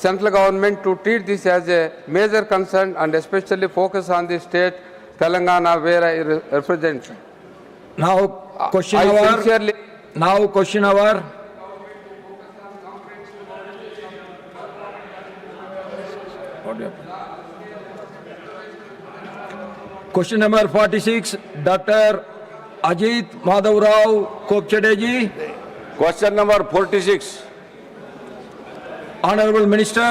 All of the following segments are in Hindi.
central government to treat this as a major concern and especially focus on the state Telangana where I represent. Now question I hour. sincerely Now question hour. Question number 46, Dr. Ajit Madhavrao Kopchadeji. Question number 46। Honorable Minister.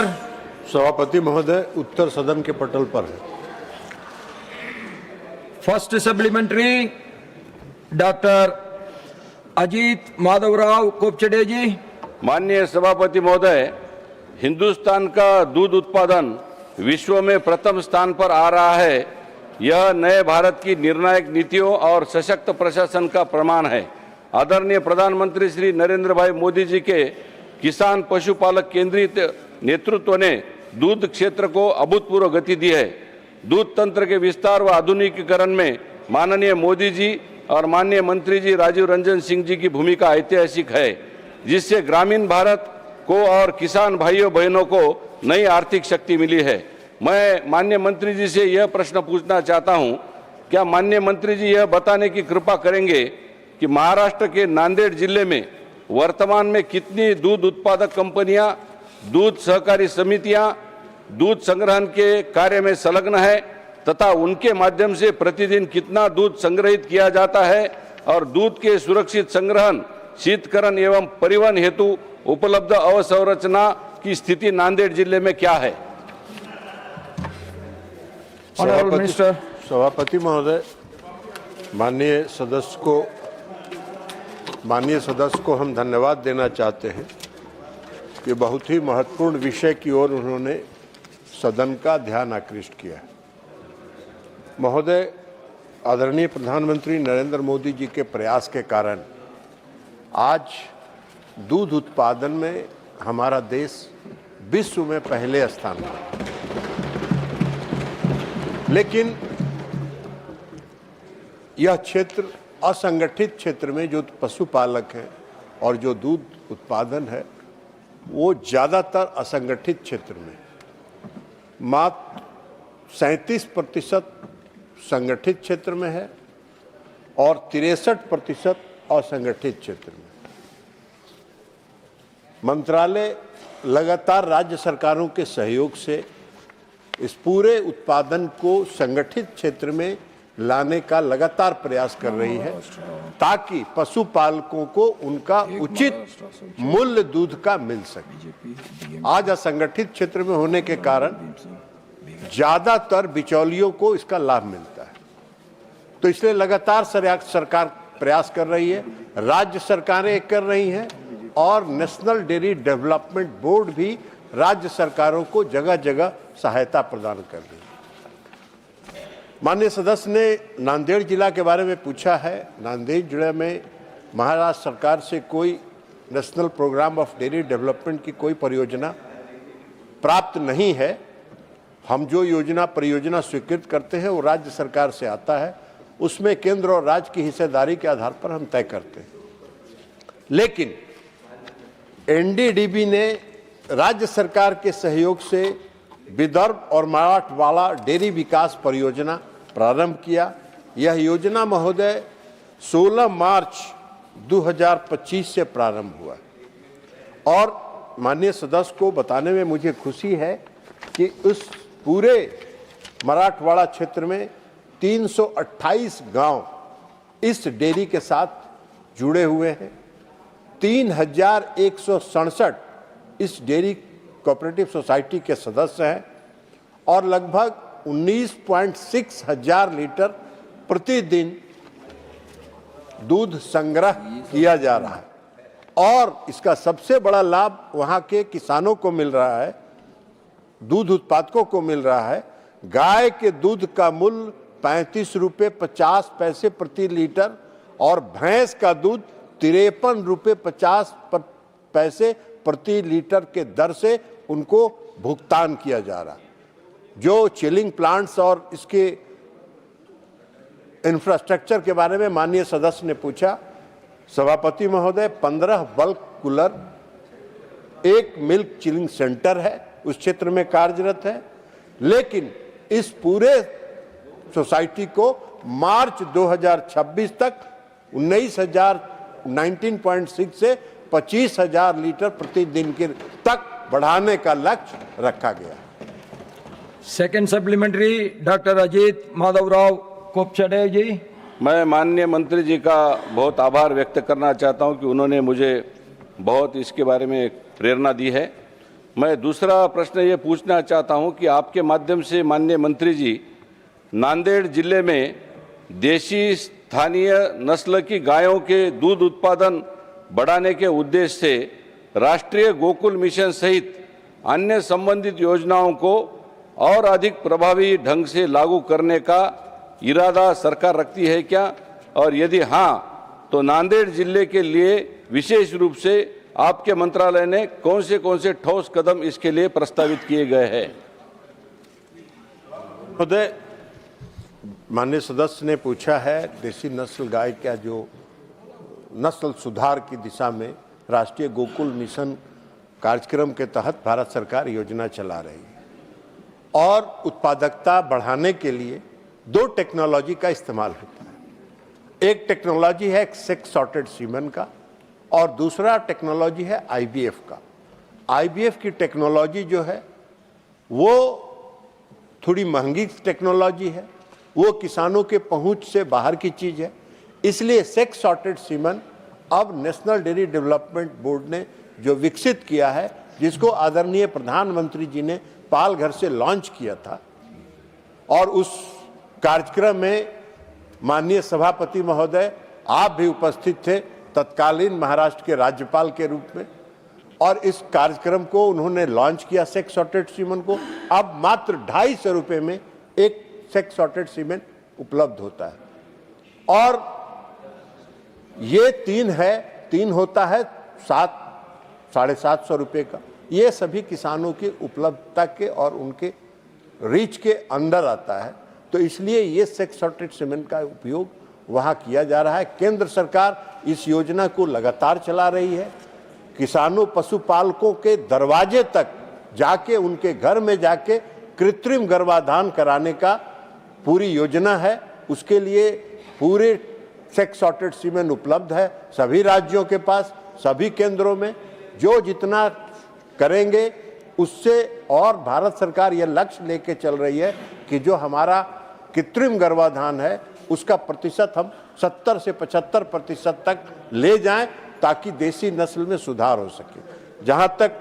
सभापति महोदय, उत्तर सदन के पटल पर है। First supplementary, Dr. Ajit Madhavrao Kopchadeji. माननीय सभापति महोदय, हिंदुस्तान का दूध उत्पादन विश्व में प्रथम स्थान पर आ रहा है। यह नए भारत की निर्णायक नीतियों और सशक्त प्रशासन का प्रमाण है। आदरणीय प्रधानमंत्री श्री नरेंद्र भाई मोदी जी के किसान पशुपालक केंद्रित नेतृत्व ने दूध क्षेत्र को अभूतपूर्व गति दी है। दूध तंत्र के विस्तार व आधुनिकीकरण में माननीय मोदी जी और माननीय मंत्री जी राजीव रंजन सिंह जी की भूमिका ऐतिहासिक है, जिससे ग्रामीण भारत को और किसान भाइयों बहनों को नई आर्थिक शक्ति मिली है। मैं माननीय मंत्री जी से यह प्रश्न पूछना चाहता हूं, क्या माननीय मंत्री जी यह बताने की कृपा करेंगे कि महाराष्ट्र के नांदेड़ जिले में वर्तमान में कितनी दूध उत्पादक कंपनियां, दूध सहकारी समितियां दूध संग्रहण के कार्य में संलग्न है तथा उनके माध्यम से प्रतिदिन कितना दूध संग्रहित किया जाता है और दूध के सुरक्षित संग्रहण, शीतकरण एवं परिवहन हेतु उपलब्ध अवसंरचना की स्थिति नांदेड़ जिले में क्या है? सभापति महोदय, माननीय सदस्य को हम धन्यवाद देना चाहते हैं कि बहुत ही महत्वपूर्ण विषय की ओर उन्होंने सदन का ध्यान आकृष्ट किया है। महोदय, आदरणीय प्रधानमंत्री नरेंद्र मोदी जी के प्रयास के कारण आज दूध उत्पादन में हमारा देश विश्व में पहले स्थान पर, लेकिन यह क्षेत्र असंगठित क्षेत्र में जो पशुपालक हैं और जो दूध उत्पादन है वो ज़्यादातर असंगठित क्षेत्र में, मात्र 37% संगठित क्षेत्र में है और 63% असंगठित क्षेत्र में। मंत्रालय लगातार राज्य सरकारों के सहयोग से इस पूरे उत्पादन को संगठित क्षेत्र में लाने का लगातार प्रयास कर रही है ताकि पशुपालकों को उनका उचित मूल्य दूध का मिल सके। आज असंगठित क्षेत्र में होने के कारण ज्यादातर बिचौलियों को इसका लाभ मिलता है, तो इसलिए लगातार सरकार प्रयास कर रही है, राज्य सरकारें कर रही हैं और नेशनल डेयरी डेवलपमेंट बोर्ड भी राज्य सरकारों को जगह जगह सहायता प्रदान कर रही है। माननीय सदस्य ने नांदेड़ जिला के बारे में पूछा है। नांदेड़ जिले में महाराष्ट्र सरकार से कोई national programme of dairy development की कोई परियोजना प्राप्त नहीं है। हम जो परियोजना स्वीकृत करते हैं वो राज्य सरकार से आता है, उसमें केंद्र और राज्य की हिस्सेदारी के आधार पर हम तय करते हैं। लेकिन एनडीडीबी ने राज्य सरकार के सहयोग से विदर्भ और मराठवाड़ा डेयरी विकास परियोजना प्रारंभ किया। यह योजना महोदय 16 मार्च 2025 से प्रारंभ हुआ और माननीय सदस्य को बताने में मुझे खुशी है कि उस पूरे मराठवाड़ा क्षेत्र में 328 गांव इस डेयरी के साथ जुड़े हुए हैं। 3167 इस डेयरी कोऑपरेटिव सोसाइटी के सदस्य हैं और लगभग 19.6 हजार लीटर प्रतिदिन दूध संग्रह किया जा रहा है और इसका सबसे बड़ा लाभ वहां के किसानों को मिल रहा है, दूध उत्पादकों को मिल रहा है। गाय के दूध का मूल्य 35 रुपये 50 पैसे प्रति लीटर और भैंस का दूध 53 रुपये 50 पैसे प्रति लीटर के दर से उनको भुगतान किया जा रहा है। जो चिलिंग प्लांट्स और इसके इंफ्रास्ट्रक्चर के बारे में माननीय सदस्य ने पूछा, सभापति महोदय 15 बल्क कूलर, एक मिल्क चिलिंग सेंटर है उस क्षेत्र में कार्यरत है, लेकिन इस पूरे सोसाइटी को मार्च 2026 तक 19.6 से 25,000 लीटर प्रतिदिन के तक बढ़ाने का लक्ष्य रखा गया। Second supplementary doctor Ajit Madhav Rao Kopchade ji. मैं माननीय मंत्री जी का बहुत आभार व्यक्त करना चाहता हूं कि उन्होंने मुझे बहुत इसके बारे में प्रेरणा दी है। मैं दूसरा प्रश्न ये पूछना चाहता हूं कि आपके माध्यम से माननीय मंत्री जी, नांदेड़ जिले में देशी स्थानीय नस्ल की गायों के दूध उत्पादन बढ़ाने के उद्देश्य से राष्ट्रीय गोकुल मिशन सहित अन्य संबंधित योजनाओं को और अधिक प्रभावी ढंग से लागू करने का इरादा सरकार रखती है क्या, और यदि हाँ तो नांदेड़ जिले के लिए विशेष रूप से आपके मंत्रालय ने कौन से ठोस कदम इसके लिए प्रस्तावित किए गए हैं? महोदय, माननीय सदस्य ने पूछा है देसी नस्ल गाय का जो नस्ल सुधार की दिशा में राष्ट्रीय गोकुल मिशन कार्यक्रम के तहत भारत सरकार योजना चला रही है और उत्पादकता बढ़ाने के लिए 2 टेक्नोलॉजी का इस्तेमाल होता है। एक टेक्नोलॉजी है सेक्स सॉर्टेड सीमेन का और दूसरा टेक्नोलॉजी है IVF का। IVF की टेक्नोलॉजी जो है वो थोड़ी महंगी टेक्नोलॉजी है, वो किसानों के पहुंच से बाहर की चीज़ है, इसलिए सेक्स सॉर्टेड सीमेन अब नेशनल डेयरी डेवलपमेंट बोर्ड ने जो विकसित किया है, जिसको आदरणीय प्रधानमंत्री जी ने पालघर से लॉन्च किया था, और उस कार्यक्रम में माननीय सभापति महोदय आप भी उपस्थित थे तत्कालीन महाराष्ट्र के राज्यपाल के रूप में, और इस कार्यक्रम को उन्होंने लॉन्च किया सेक्स सॉर्टेड सीमेन को। अब मात्र 250 रुपये में एक सेक्स सॉर्टेड सीमेन उपलब्ध होता है, और ये 3 होता है 700-750 रुपये का। ये सभी किसानों की उपलब्धता के और उनके रीच के अंदर आता है, तो इसलिए ये सेक्स सॉर्टेड सीमेन का उपयोग वहाँ किया जा रहा है। केंद्र सरकार इस योजना को लगातार चला रही है। किसानों पशुपालकों के दरवाजे तक जाके, उनके घर में जाके कृत्रिम गर्भाधान कराने का पूरी योजना है। उसके लिए पूरे सेक्स सॉर्टेड सीमेन उपलब्ध है सभी राज्यों के पास, सभी केंद्रों में। जो जितना करेंगे उससे, और भारत सरकार यह लक्ष्य लेके चल रही है कि जो हमारा कृत्रिम गर्भाधान है उसका प्रतिशत हम 70 से 75% तक ले जाएं, ताकि देसी नस्ल में सुधार हो सके। जहां तक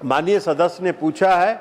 माननीय सदस्य ने पूछा है,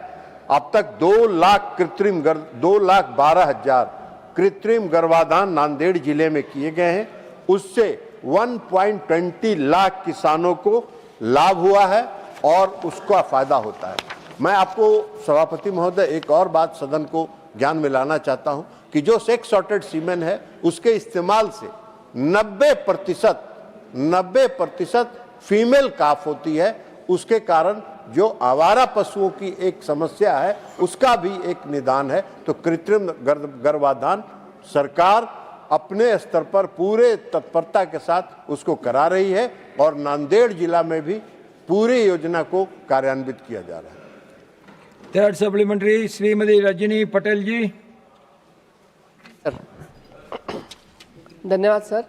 अब तक 2,12,000 कृत्रिम गर्भाधान नांदेड़ जिले में किए गए हैं। उससे 1.20 लाख किसानों को लाभ हुआ है और उसका फायदा होता है। मैं आपको सभापति महोदय एक और बात सदन को ज्ञान में लाना चाहता हूं कि जो सेक्स सॉर्टेड सीमेन है उसके इस्तेमाल से 90% फीमेल काफ होती है। उसके कारण जो आवारा पशुओं की एक समस्या है उसका भी एक निदान है। तो कृत्रिम गर्भाधान सरकार अपने स्तर पर पूरे तत्परता के साथ उसको करा रही है, और नांदेड़ जिला में भी पूरी योजना को कार्यान्वित किया जा रहा है। थर्ड सप्लीमेंट्री श्रीमती रजनी पटेल जी। धन्यवाद सर,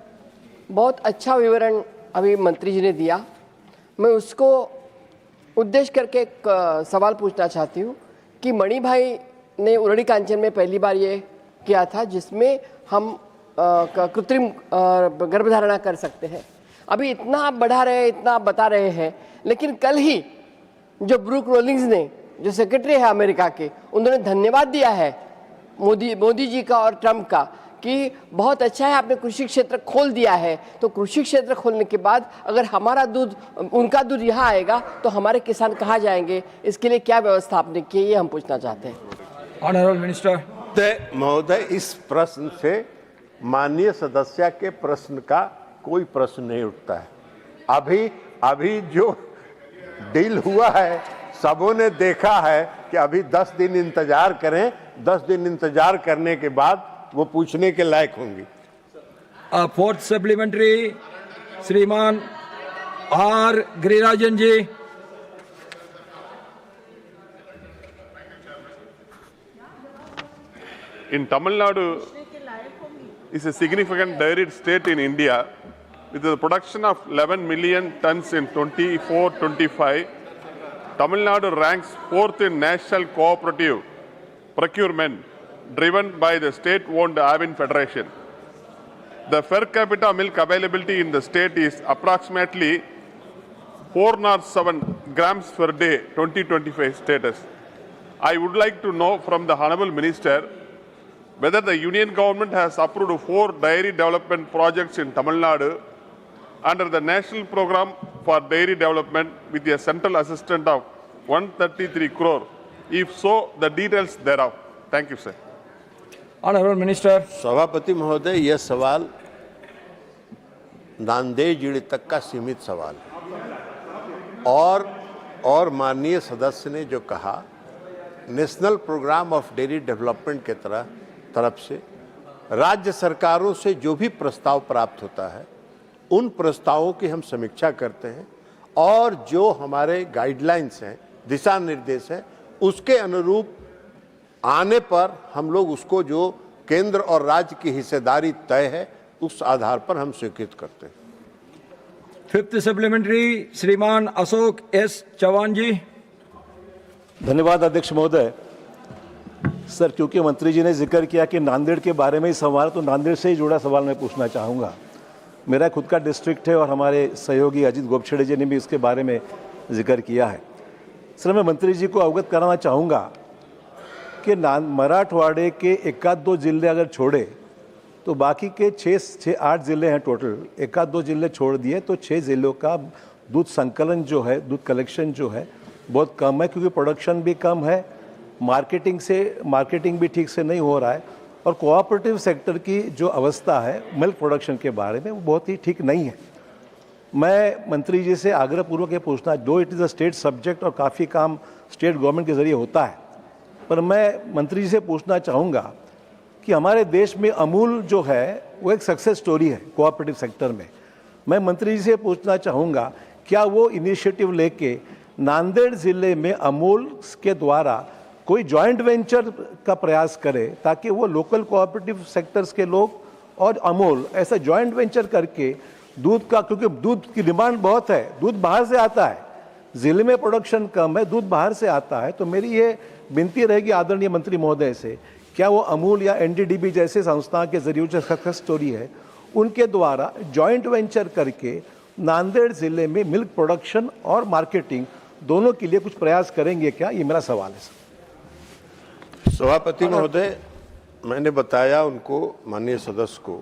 बहुत अच्छा विवरण अभी मंत्री जी ने दिया। मैं उसको उद्देश्य करके एक सवाल पूछना चाहती हूँ कि मणि भाई ने उरड़ी कांचन में पहली बार ये किया था जिसमें हम कृत्रिम गर्भधारणा कर सकते हैं। अभी इतना आप बढ़ा रहे हैं, इतना आप बता रहे हैं, लेकिन कल ही जो ब्रूक रोलिंग्स ने, जो सेक्रेटरी है अमेरिका के, उन्होंने धन्यवाद दिया है मोदी जी का और ट्रम्प का कि बहुत अच्छा है आपने कृषि क्षेत्र खोल दिया है। तो कृषि क्षेत्र खोलने के बाद अगर हमारा दूध, उनका दूध यहाँ आएगा तो हमारे किसान कहाँ जाएंगे? इसके लिए क्या व्यवस्था आपने की, ये हम पूछना चाहते हैं। Honourable minister. महोदय, इस प्रश्न से माननीय सदस्य के प्रश्न का कोई प्रश्न नहीं उठता है। अभी जो डील हुआ है सबों ने देखा है कि अभी 10 दिन इंतजार करें, 10 दिन इंतजार करने के बाद वो पूछने के लायक होंगी। फोर्थ सप्लीमेंट्री श्रीमान R Girirajan ji. in Tamil Nadu is a significant dairy state in India with the production of 11 million tons in 24-25. Tamil Nadu ranks 4th in national cooperative procurement driven by the state-owned Avin Federation. The per capita milk availability in the state is approximately 407 grams per day, 2025 status. I would like to know from the Honorable Minister whether the Union Government has approved 4 dairy development projects in Tamil Nadu under the National Program for Dairy Development with a central assistance of 133 crore. If so, the details thereof. Thank you, sir. Honorable Minister. सभापति महोदय, यह सवाल नांदेड़ जिले तक का सीमित सवाल है और माननीय सदस्य ने जो कहा, national programme of dairy development के तरफ से राज्य सरकारों से जो भी प्रस्ताव प्राप्त होता है उन प्रस्तावों की हम समीक्षा करते हैं और जो हमारे गाइडलाइंस हैं, दिशा निर्देश हैं, उसके अनुरूप आने पर हम लोग उसको जो केंद्र और राज्य की हिस्सेदारी तय है उस आधार पर हम स्वीकृत करते हैं। 5th सप्लीमेंट्री श्रीमान अशोक एस चौहान जी। धन्यवाद अध्यक्ष महोदय। सर, क्योंकि मंत्री जी ने जिक्र किया कि नांदेड़ के बारे में ही सवाल, तो नांदेड़ से ही जुड़ा सवाल मैं पूछना चाहूँगा। मेरा खुद का डिस्ट्रिक्ट है और हमारे सहयोगी अजीत गोपछड़े जी ने भी इसके बारे में जिक्र किया है। सर, मैं मंत्री जी को अवगत कराना चाहूँगा कि मराठवाड़े के 1-2 जिले अगर छोड़े तो बाकी के 6-8 ज़िले हैं टोटल। 1-2 ज़िले छोड़ दिए तो 6 ज़िलों का दूध संकलन जो है, दूध कलेक्शन जो है बहुत कम है, क्योंकि प्रोडक्शन भी कम है, मार्केटिंग भी ठीक से नहीं हो रहा है और कोऑपरेटिव सेक्टर की जो अवस्था है मिल्क प्रोडक्शन के बारे में वो बहुत ही ठीक नहीं है। मैं मंत्री जी से आग्रहपूर्वक ये पूछना, दो it is a state subject और काफ़ी काम स्टेट गवर्नमेंट के ज़रिए होता है, पर मैं मंत्री जी से पूछना चाहूँगा कि हमारे देश में अमूल जो है वो एक सक्सेस स्टोरी है कोऑपरेटिव सेक्टर में। मैं मंत्री जी से पूछना चाहूँगा, क्या वो इनिशिएटिव लेके नांदेड़ ज़िले में अमूल के द्वारा कोई जॉइंट वेंचर का प्रयास करे ताकि वो लोकल कोऑपरेटिव सेक्टर्स के लोग और अमूल ऐसा जॉइंट वेंचर करके दूध का, क्योंकि दूध की डिमांड बहुत है, दूध बाहर से आता है, ज़िले में प्रोडक्शन कम है, दूध बाहर से आता है, तो मेरी ये विनती रहेगी आदरणीय मंत्री महोदय से, क्या वो अमूल या एनडीडीबी जैसे संस्था के जरिए जो सक्सेस स्टोरी है उनके द्वारा जॉइंट वेंचर करके नांदेड़ ज़िले में मिल्क प्रोडक्शन और मार्केटिंग दोनों के लिए कुछ प्रयास करेंगे क्या? ये मेरा सवाल है। सभापति महोदय, मैंने बताया उनको, माननीय सदस्य को,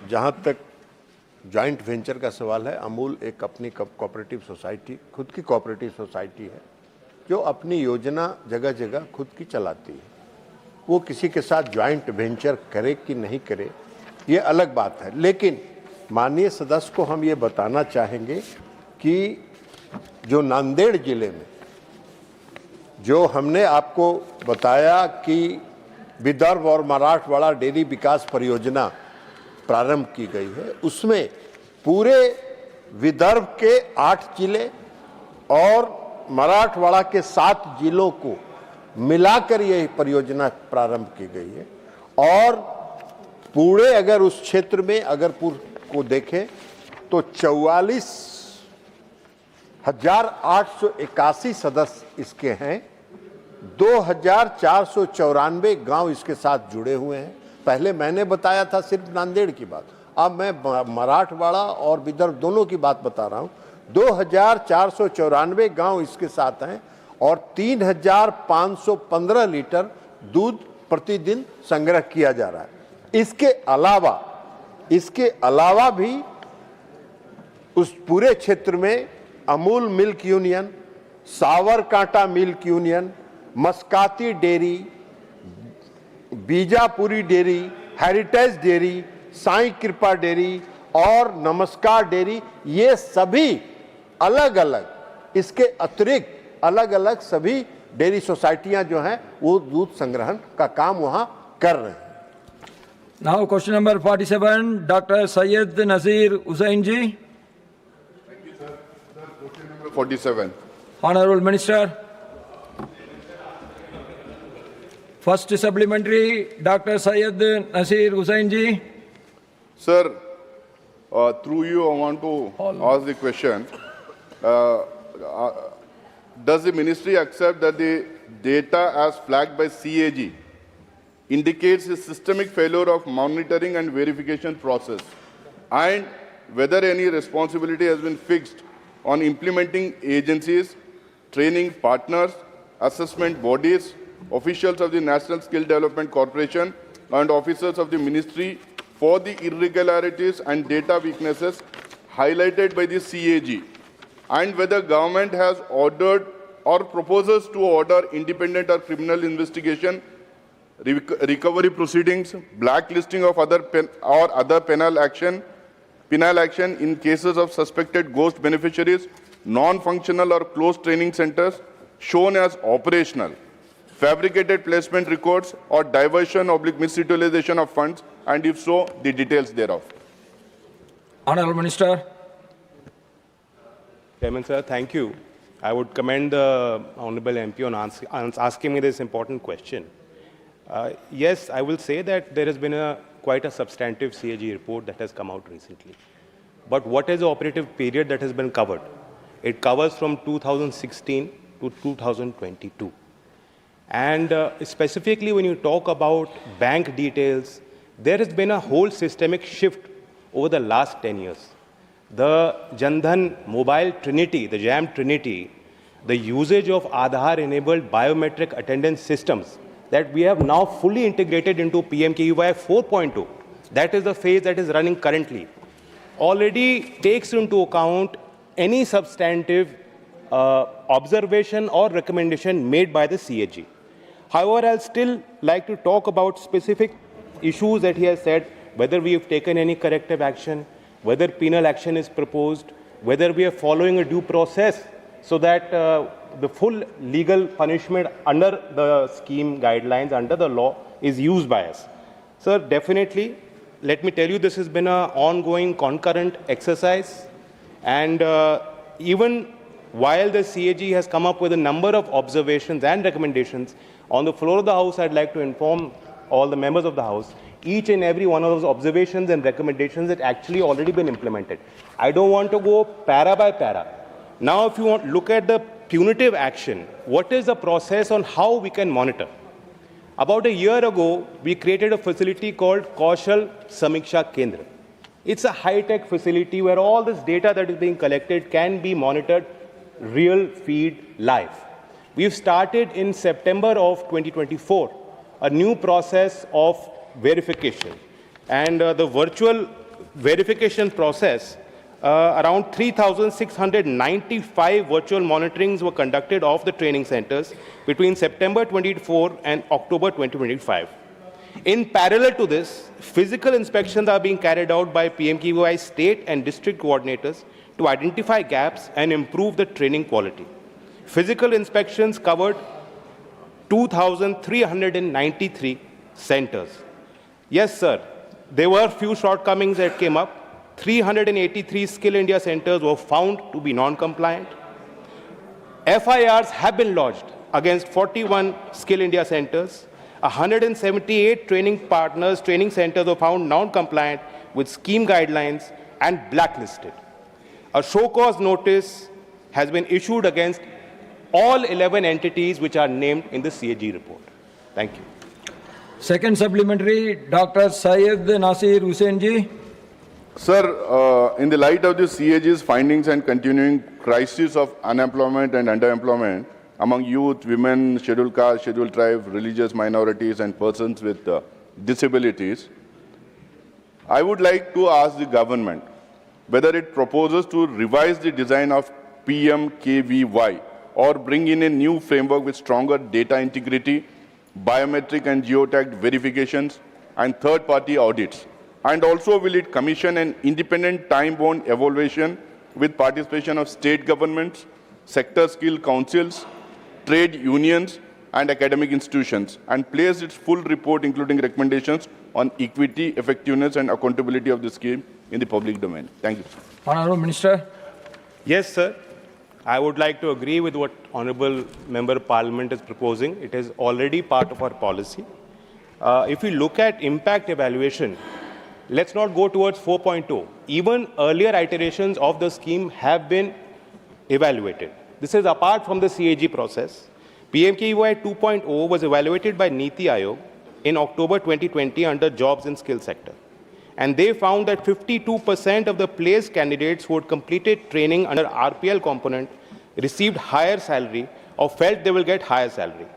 जहाँ तक जॉइंट वेंचर का सवाल है, अमूल एक अपनी कोऑपरेटिव सोसाइटी, खुद की कोऑपरेटिव सोसाइटी है जो अपनी योजना जगह जगह खुद की चलाती है। वो किसी के साथ जॉइंट वेंचर करे कि नहीं करे ये अलग बात है, लेकिन माननीय सदस्य को हम ये बताना चाहेंगे कि जो नांदेड़ जिले में जो हमने आपको बताया कि विदर्भ और मराठवाड़ा डेयरी विकास परियोजना प्रारंभ की गई है, उसमें पूरे विदर्भ के 8 जिले और मराठवाड़ा के 7 जिलों को मिलाकर यह परियोजना प्रारंभ की गई है और पूरे अगर उस क्षेत्र में अगरपुर को देखें तो 44,881 सदस्य इसके हैं, 2,494 गांव इसके साथ जुड़े हुए हैं। पहले मैंने बताया था सिर्फ नांदेड़ की बात, अब मैं मराठवाड़ा और विदर्भ दोनों की बात बता रहा हूं। 2,494 गांव इसके साथ हैं और 3,515 लीटर दूध प्रतिदिन संग्रह किया जा रहा है। इसके अलावा भी उस पूरे क्षेत्र में Amul milk union, Sabarkantha milk union, Maskati dairy, Bijapuri dairy, heritage dairy, Sai Kripa dairy और नमस्कार डेयरी, ये सभी अलग अलग, इसके अतिरिक्त अलग अलग सभी डेयरी सोसाइटियां जो हैं वो दूध संग्रहण का काम वहां कर रहे हैं। Now question number 47, doctor Syed Nazir Hussain ji. 47. Honorable Minister. First supplementary, Dr. Syed Nasir Hussain ji. Sir, through you, I want to ask the question. Does the ministry accept that the data as flagged by CAG indicates a systemic failure of monitoring and verification process, and whether any responsibility has been fixed on implementing agencies, training partners, assessment bodies, officials of the National Skill Development Corporation and officers of the ministry for the irregularities and data weaknesses highlighted by the CAG, and whether government has ordered or proposes to order independent or criminal investigation, recovery proceedings, blacklisting of other penal action in cases of suspected ghost beneficiaries, non-functional or closed training centers shown as operational, fabricated placement records or diversion or misutilization of funds, and if so, the details thereof. Honorable Minister. Chairman, sir, thank you. I would commend the Honorable MP on asking me this important question. Yes, I will say that there has been quite a substantive CAG report that has come out recently. But what is the operative period that has been covered? It covers from 2016 to 2022. And specifically when you talk about bank details, there has been a whole systemic shift over the last 10 years. The Jan Dhan Mobile Trinity, the JAM Trinity, the usage of Aadhaar-enabled biometric attendance systems that we have now fully integrated into PMKVY 4.0, that is the phase that is running currently, already takes into account any substantive observation or recommendation made by the CAG. However, I'll still like to talk about specific issues that he has said, whether we have taken any corrective action, whether penal action is proposed, whether we are following a due process so that the full legal punishment under the scheme guidelines, under the law, is used by us. Sir, definitely, let me tell you, this has been an ongoing concurrent exercise. And even while the CAG has come up with a number of observations and recommendations, on the floor of the House, I'd like to inform all the members of the House, each and every one of those observations and recommendations had actually already been implemented. I don't want to go para by para. Now, if you want to look at the punitive action, what is the process on how we can monitor? About a year ago, we created a facility called Kaushal Samiksha Kendra. It's a high-tech facility where all this data that is being collected can be monitored real feed live. We've started in September of 2024 a new process of verification. And the virtual verification process, around 3,695 virtual monitorings were conducted of the training centers between September 24 and October 2025. In parallel to this, physical inspections are being carried out by PMKVY state and district coordinators to identify gaps and improve the training quality. Physical inspections covered 2,393 centers. Yes, sir, there were few shortcomings that came up. 383 Skill India centers were found to be non-compliant. FIRs have been lodged against 41 Skill India centers. 178 training centers were found non-compliant with scheme guidelines and blacklisted. A show cause notice has been issued against all 11 entities which are named in the CAG report. Thank you. Second supplementary, Dr. Syed Nasir Hussain ji. Sir, in the light of the CAG's findings and continuing crisis of unemployment and underemployment among youth, women, scheduled caste, scheduled tribe, religious minorities, and persons with disabilities, I would like to ask the government whether it proposes to revise the design of PMKVY or bring in a new framework with stronger data integrity, biometric and geotagged verifications, and third-party audits. And also, will it commission an independent time-bound evaluation with participation of state governments, sector skill councils, trade unions, and academic institutions, and place its full report, including recommendations on equity, effectiveness, and accountability of the scheme in the public domain? Thank you. Honorable Minister. Yes, sir. I would like to agree with what Honorable Member of Parliament is proposing. It is already part of our policy. If we look at impact evaluation, let's not go towards 4.2. Even earlier iterations of the scheme have been evaluated. This is apart from the CAG process. PMKEY 2.0 was evaluated by NITI Aayog in October 2020 under Jobs and Skill sector. And they found that 52% of the placed candidates who had completed training under RPL component received higher salary or felt they will get higher salary.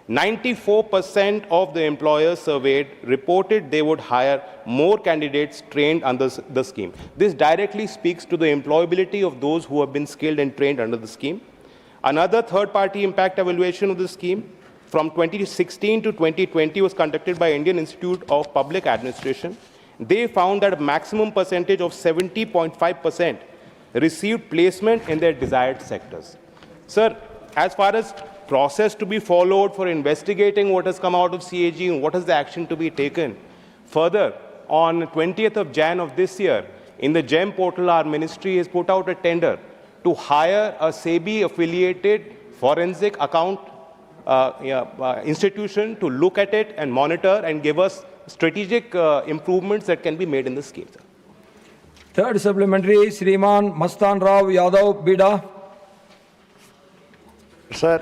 94% of the employers surveyed reported they would hire more candidates trained under the scheme. This directly speaks to the employability of those who have been skilled and trained under the scheme. Another third-party impact evaluation of the scheme from 2016 to 2020 was conducted by Indian Institute of Public Administration. They found that a maximum percentage of 70.5% received placement in their desired sectors. Sir, as far as process to be followed for investigating what has come out of CAG and what is the action to be taken, further, on 20th of Jan of this year, in the GEM portal, our ministry has put out a tender to hire a SEBI-affiliated forensic account institution to look at it and monitor and give us strategic improvements that can be made in the scheme. Third supplementary, Shriman Mastan Rao Yadav, Bida. Sir,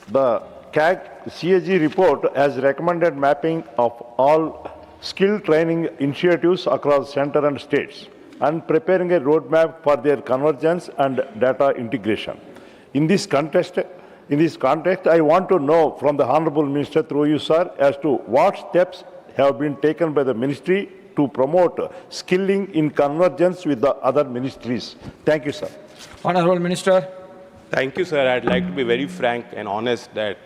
the CAG report has recommended mapping of all skill training initiatives across center and states and preparing a roadmap for their convergence and data integration. In this context, I want to know from the Honorable Minister through you, sir, as to what steps have been taken by the ministry to promote skilling in convergence with the other ministries. Thank you, sir. Honorable Minister. Thank you, sir. I'd like to be very frank and honest that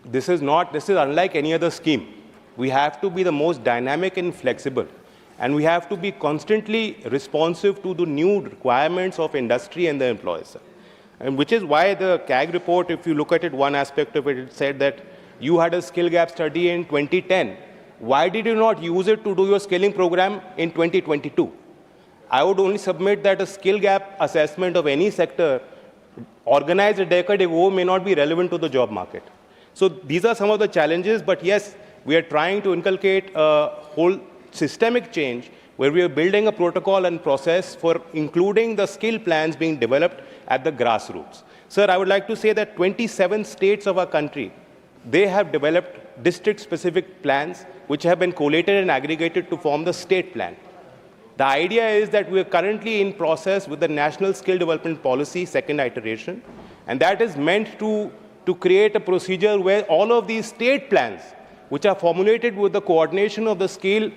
this is unlike any other scheme. We have to be the most dynamic and flexible, and we have to be constantly responsive to the new requirements of industry and the employers, sir. And which is why the CAG report, if you look at it, one aspect of it, it said that you had a skill gap study in 2010. Why did you not use it to do your skilling program in 2022? I would only submit that a skill gap assessment of any sector organized a decade ago may not be relevant to the job market. So these are some of the challenges, but yes, we are trying to inculcate a whole systemic change where we are building a protocol and process for including the skill plans being developed at the grassroots. Sir, I would like to say that 27 states of our country, they have developed district-specific plans which have been collated and aggregated to form the state plan. The idea is that we are currently in process with the National Skill Development Policy, second iteration, and that is meant to create a procedure where all of these state plans, which are formulated with the coordination of the skill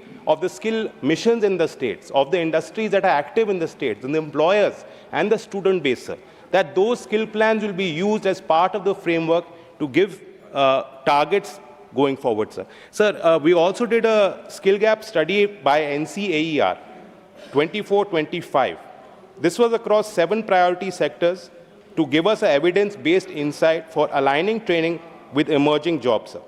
missions in the states, of the industries that are active in the states, and the employers and the student base, sir, that those skill plans will be used as part of the framework to give targets going forward, sir. Sir, we also did a skill gap study by NCAER, 24-25. This was across 7 priority sectors to give us an evidence-based insight for aligning training with emerging jobs, sir.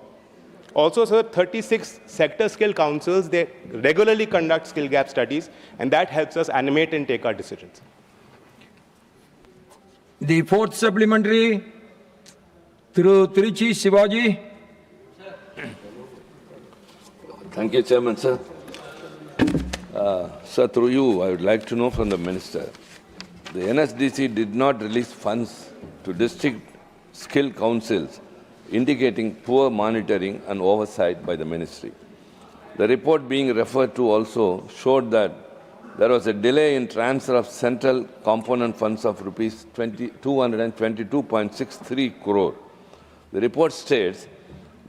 Also, sir, 36 sector skill councils, they regularly conduct skill gap studies, and that helps us animate and take our decisions. The fourth supplementary, through Trichy Shivaji. Thank you, Chairman, sir. Sir, through you, I would like to know from the Minister, the NSDC did not release funds to district skill councils, indicating poor monitoring and oversight by the Ministry. The report being referred to also showed that there was a delay in transfer of central component funds of rupees 222.63 crore. The report states,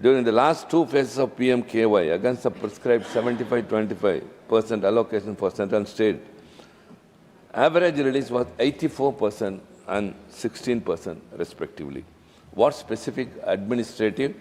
during the last 2 phases of PMKY, against the prescribed 75-25% allocation for central and state, average release was 84% and 16% respectively. What specific administrative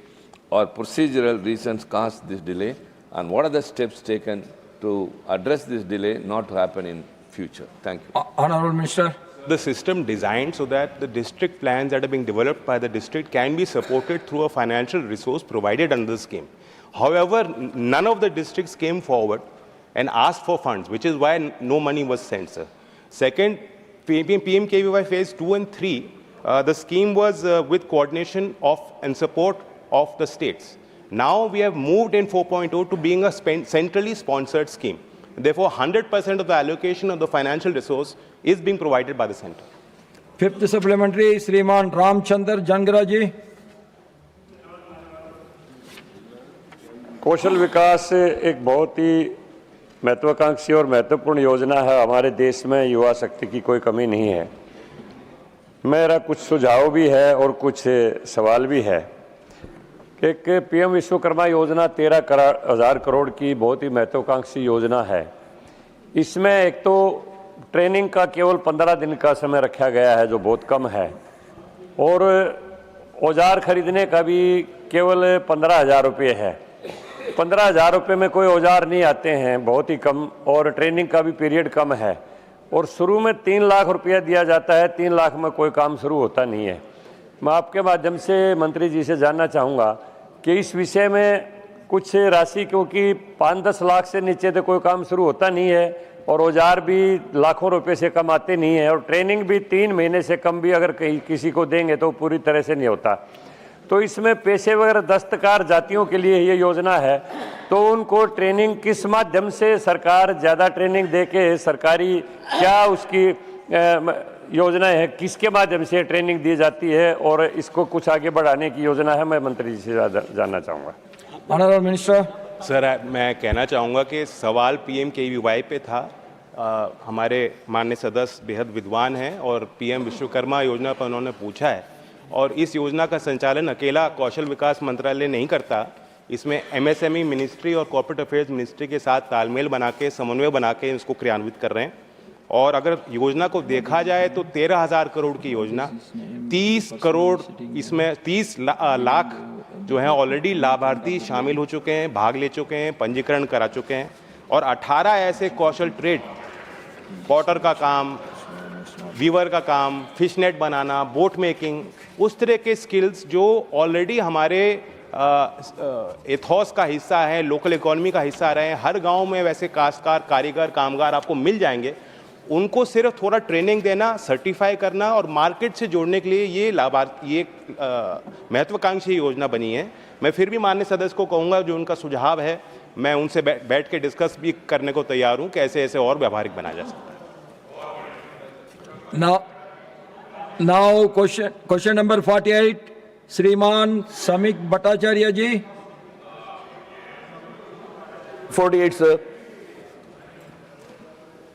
or procedural reasons caused this delay, and what are the steps taken to address this delay not to happen in future? Thank you. Honorable Minister. The system designed so that the district plans that are being developed by the district can be supported through a financial resource provided under the scheme. However, none of the districts came forward and asked for funds, which is why no money was sent, sir. Second, PMKVY phase 2 and 3, the scheme was with coordination of and support of the states. Now we have moved in 4.0 to being a centrally sponsored scheme. Therefore, 100% of the allocation of the financial resource is being provided by the center. Fifth supplementary श्रीमान रामचंद्र जानगरा जी। कौशल विकास एक बहुत ही महत्वाकांक्षी और महत्वपूर्ण योजना है। हमारे देश में युवा शक्ति की कोई कमी नहीं है। मेरा कुछ सुझाव भी है और कुछ सवाल भी है। एक पीएम विश्वकर्मा योजना 13,000 करोड़ की बहुत ही महत्वाकांक्षी योजना है। इसमें एक तो ट्रेनिंग का केवल 15 दिन का समय रखा गया है, जो बहुत कम है, और औजार खरीदने का भी केवल 15,000 रुपये है। 15,000 रुपये में कोई औजार नहीं आते हैं, बहुत ही कम, और ट्रेनिंग का भी पीरियड कम है, और शुरू में 3 लाख रुपया दिया जाता है। 3 लाख में कोई काम शुरू होता नहीं है। मैं आपके माध्यम से मंत्री जी से जानना चाहूँगा कि इस विषय में कुछ राशि, क्योंकि 5-10 लाख से नीचे तो कोई काम शुरू होता नहीं है, और औजार भी लाखों रुपए से कम आते नहीं है, और ट्रेनिंग भी 3 महीने से कम भी अगर कहीं किसी को देंगे तो पूरी तरह से नहीं होता। तो इसमें पेशेवर दस्तकार जातियों के लिए ये योजना है, तो उनको ट्रेनिंग किस माध्यम से सरकार ज़्यादा ट्रेनिंग दे के, सरकारी क्या उसकी योजना है, किसके माध्यम से ट्रेनिंग दी जाती है, और इसको कुछ आगे बढ़ाने की योजना है, मैं मंत्री जी से जानना चाहूँगा। Honourable minister. सर, मैं कहना चाहूँगा कि सवाल PMKVY पे था। हमारे माननीय सदस्य बेहद विद्वान हैं और PM विश्वकर्मा योजना पर उन्होंने पूछा है, और इस योजना का संचालन अकेला कौशल विकास मंत्रालय नहीं करता। इसमें MSME मिनिस्ट्री और कॉर्पोरेट अफेयर्स मिनिस्ट्री के साथ तालमेल बना के, समन्वय बना के इसको क्रियान्वित कर रहे हैं। और अगर योजना को देखा जाए तो 13,000 करोड़ की योजना, 30 करोड़, इसमें 30 लाख जो हैं ऑलरेडी लाभार्थी शामिल हो चुके हैं, भाग ले चुके हैं, पंजीकरण करा चुके हैं, और 18 ऐसे कौशल ट्रेड, पॉटर का काम, वीवर का काम, फिश नेट बनाना, बोट मेकिंग, उस तरह के स्किल्स जो ऑलरेडी हमारे एथॉस का हिस्सा है, लोकल इकोनॉमी का हिस्सा रहे हैं। हर गांव में वैसे काश्तकार, कारीगर, कामगार आपको मिल जाएंगे। उनको सिर्फ थोड़ा ट्रेनिंग देना, सर्टिफाई करना और मार्केट से जोड़ने के लिए ये महत्वाकांक्षी योजना बनी है। मैं फिर भी माननीय सदस्य को कहूँगा, जो उनका सुझाव है, मैं उनसे बैठ के डिस्कस भी करने को तैयार हूँ कि ऐसे ऐसे और व्यावहारिक बनाया जा सकता है। नाउ क्वेश्चन नंबर 48 श्रीमान समीक भट्टाचार्य जी। 48 सर।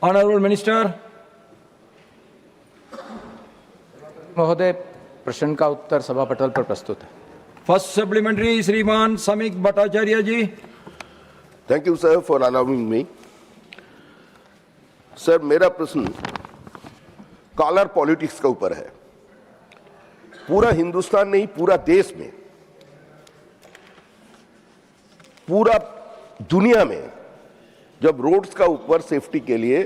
Honourable minister. महोदय, प्रश्न का उत्तर सभा पटल पर प्रस्तुत है। फर्स्ट सप्लीमेंट्री श्रीमान Samik Bhattacharya ji. Thank you sir for allowing me. Sir, मेरा प्रश्न कॉलर पॉलिटिक्स के ऊपर है। पूरा हिंदुस्तान नहीं, पूरा देश में, पूरा दुनिया में जब रोड्स का ऊपर सेफ्टी के लिए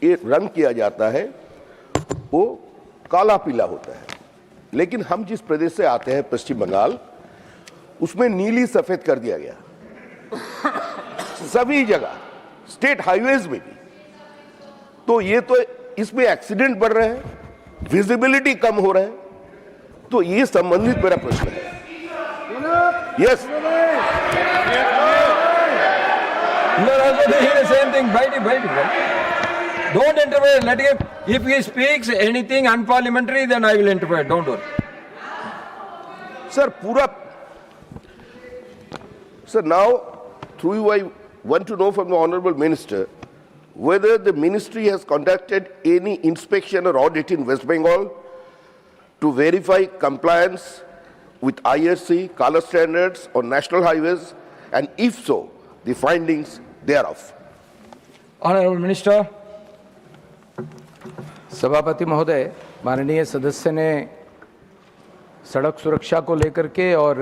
ये रंग किया जाता है, वो काला पीला होता है। लेकिन हम जिस प्रदेश से आते हैं, पश्चिम बंगाल, उसमें नीली सफेद कर दिया गया सभी जगह, स्टेट हाईवेज में भी। तो ये तो इसमें एक्सीडेंट बढ़ रहे हैं, विजिबिलिटी कम हो रहा है। तो ये संबंधित मेरा प्रश्न है। Yes, Don't interfere. Let him. If he speaks anything unparliamentary, then I will interfere. Don't do it. Sir, Sir, now through you, I want to know from the Honorable Minister whether the ministry has conducted any inspection or audit in West Bengal to verify compliance with IRC color standards on national highways, and if so, the findings thereof. Honorable Minister. सभापति महोदय, माननीय सदस्य ने सड़क सुरक्षा को लेकर के और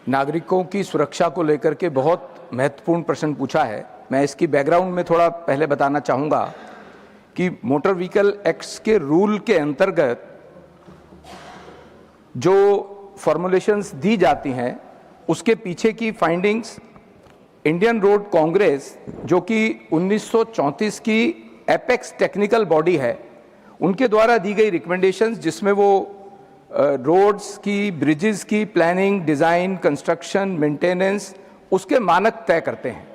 नागरिकों की सुरक्षा को लेकर के बहुत महत्वपूर्ण प्रश्न पूछा है। मैं इसकी बैकग्राउंड में थोड़ा पहले बताना चाहूँगा कि मोटर व्हीकल एक्ट्स के रूल के अंतर्गत जो फॉर्मुलेशंस दी जाती हैं, उसके पीछे की फाइंडिंग्स इंडियन रोड कांग्रेस, जो कि 1934 की एपेक्स टेक्निकल बॉडी है, उनके द्वारा दी गई रिकमेंडेशंस, जिसमें वो रोड्स की, ब्रिजेस की प्लानिंग, डिज़ाइन, कंस्ट्रक्शन, मेंटेनेंस, उसके मानक तय करते हैं।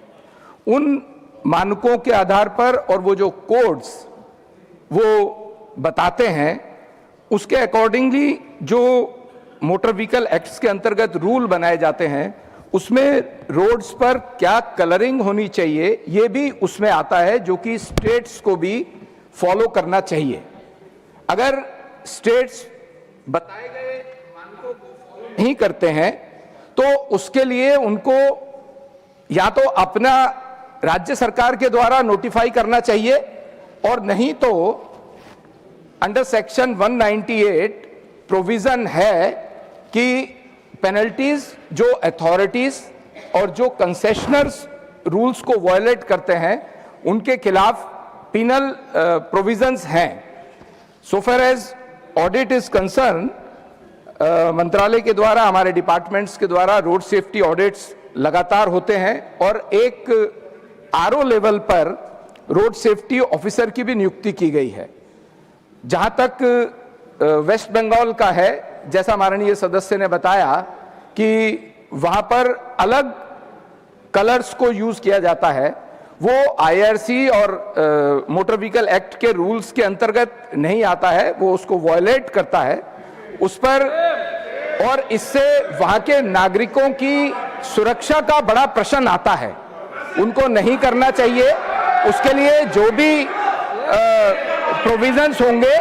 उन मानकों के आधार पर और वो जो कोड्स वो बताते हैं, उसके अकॉर्डिंगली जो मोटर व्हीकल एक्ट्स के अंतर्गत रूल बनाए जाते हैं, उसमें रोड्स पर क्या कलरिंग होनी चाहिए ये भी उसमें आता है, जो कि स्टेट्स को भी फॉलो करना चाहिए। अगर स्टेट्स बताए गए मानकों को फॉलो नहीं करते हैं तो उसके लिए उनको या तो अपना राज्य सरकार के द्वारा नोटिफाई करना चाहिए, और नहीं तो अंडर सेक्शन 198 प्रोविजन है कि पेनल्टीज जो अथॉरिटीज और जो कंसेशनर्स रूल्स को वायलेट करते हैं उनके खिलाफ पिनल प्रोविजंस हैं। So far as audit is concern, मंत्रालय के द्वारा, हमारे डिपार्टमेंट्स के द्वारा रोड सेफ्टी ऑडिट्स लगातार होते हैं, और एक आरओ लेवल पर रोड सेफ्टी ऑफिसर की भी नियुक्ति की गई है। जहां तक वेस्ट बंगाल का है, जैसा माननीय सदस्य ने बताया कि वहां पर अलग कलर्स को यूज किया जाता है, वो आईआरसी और मोटर व्हीकल एक्ट के रूल्स के अंतर्गत नहीं आता है, वो उसको वायलेट करता है उस पर, और इससे वहां के नागरिकों की सुरक्षा का बड़ा प्रश्न आता है। उनको नहीं करना चाहिए। उसके लिए जो भी प्रोविजंस होंगे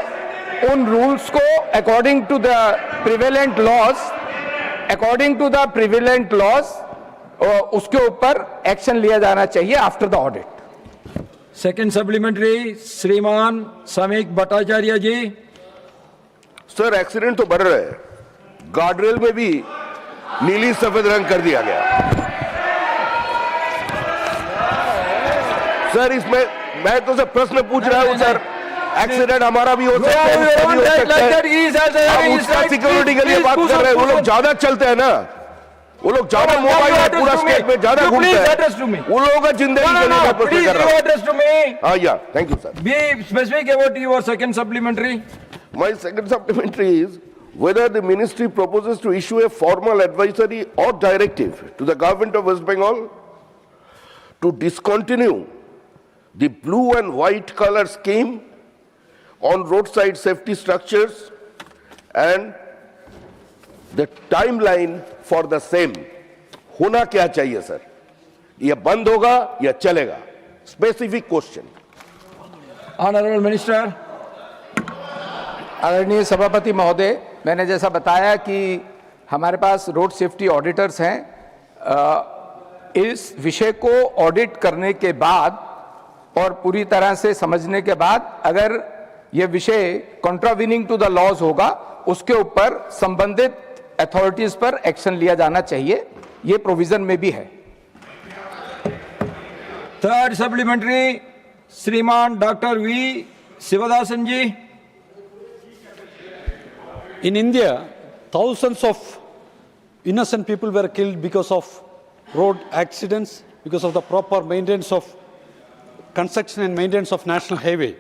उन रूल्स को according to the prevalent laws उसके ऊपर एक्शन लिया जाना चाहिए after the audit. Second supplementary श्रीमान समीक भट्टाचार्य जी। सर, एक्सीडेंट तो बढ़ रहे हैं, गार्डरेल में भी नीली सफेद रंग कर दिया गया। सर, इसमें मैं तो सर प्रश्न पूछ रहा हूं सर, एक्सीडेंट हमारा भी हो सकता है, उसका सिक्योरिटी के लिए बात कर रहे हैं। वो लोग ज्यादा चलते हैं ना, वो लोग ज्यादा मोबाइल पूरा स्टेट में ज्यादा घूमते हैं, वो लोगों का जिंदगी के लिए मैं प्रश्न कर रहा हूं। या thank you sir. Be specific about your second supplementary. My second supplementary is whether the ministry proposes to issue a formal advisory or directive to the government of West Bengal to discontinue the blue and white color scheme on roadside safety structures and the timeline for the same. होना क्या चाहिए सर? ये बंद होगा या चलेगा? Specific question. Honorable Minister. आदरणीय सभापति महोदय, मैंने जैसा बताया कि हमारे पास रोड सेफ्टी ऑडिटर्स हैं। इस विषय को ऑडिट करने के बाद और पूरी तरह से समझने के बाद अगर यह विषय कॉन्ट्रावीनिंग टू द लॉज होगा, उसके ऊपर संबंधित अथॉरिटीज पर एक्शन लिया जाना चाहिए। ये प्रोविजन में भी है। थर्ड सप्लीमेंट्री श्रीमान doctor V Sivadasan ji. In India, thousands of innocent people were killed because of road accidents, because of the proper maintenance of construction and maintenance of national highway.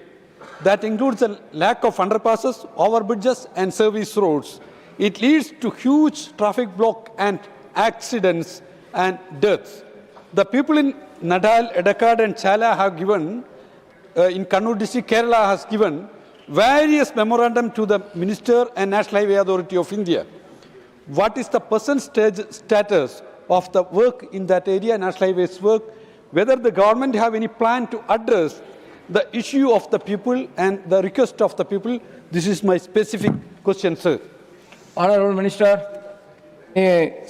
That includes the lack of underpasses, overbridges and service roads. It leads to huge traffic block and accidents and deaths. The people in Nadal, Edakad and Chala have given, in Kannur district, Kerala has given various memorandum to the Minister and National Highway Authority of India. What is the present status of the work in that area, National Highways work? Whether the government have any plan to address the issue of the people and the request of the people? This is my specific question, sir. Honorable Minister.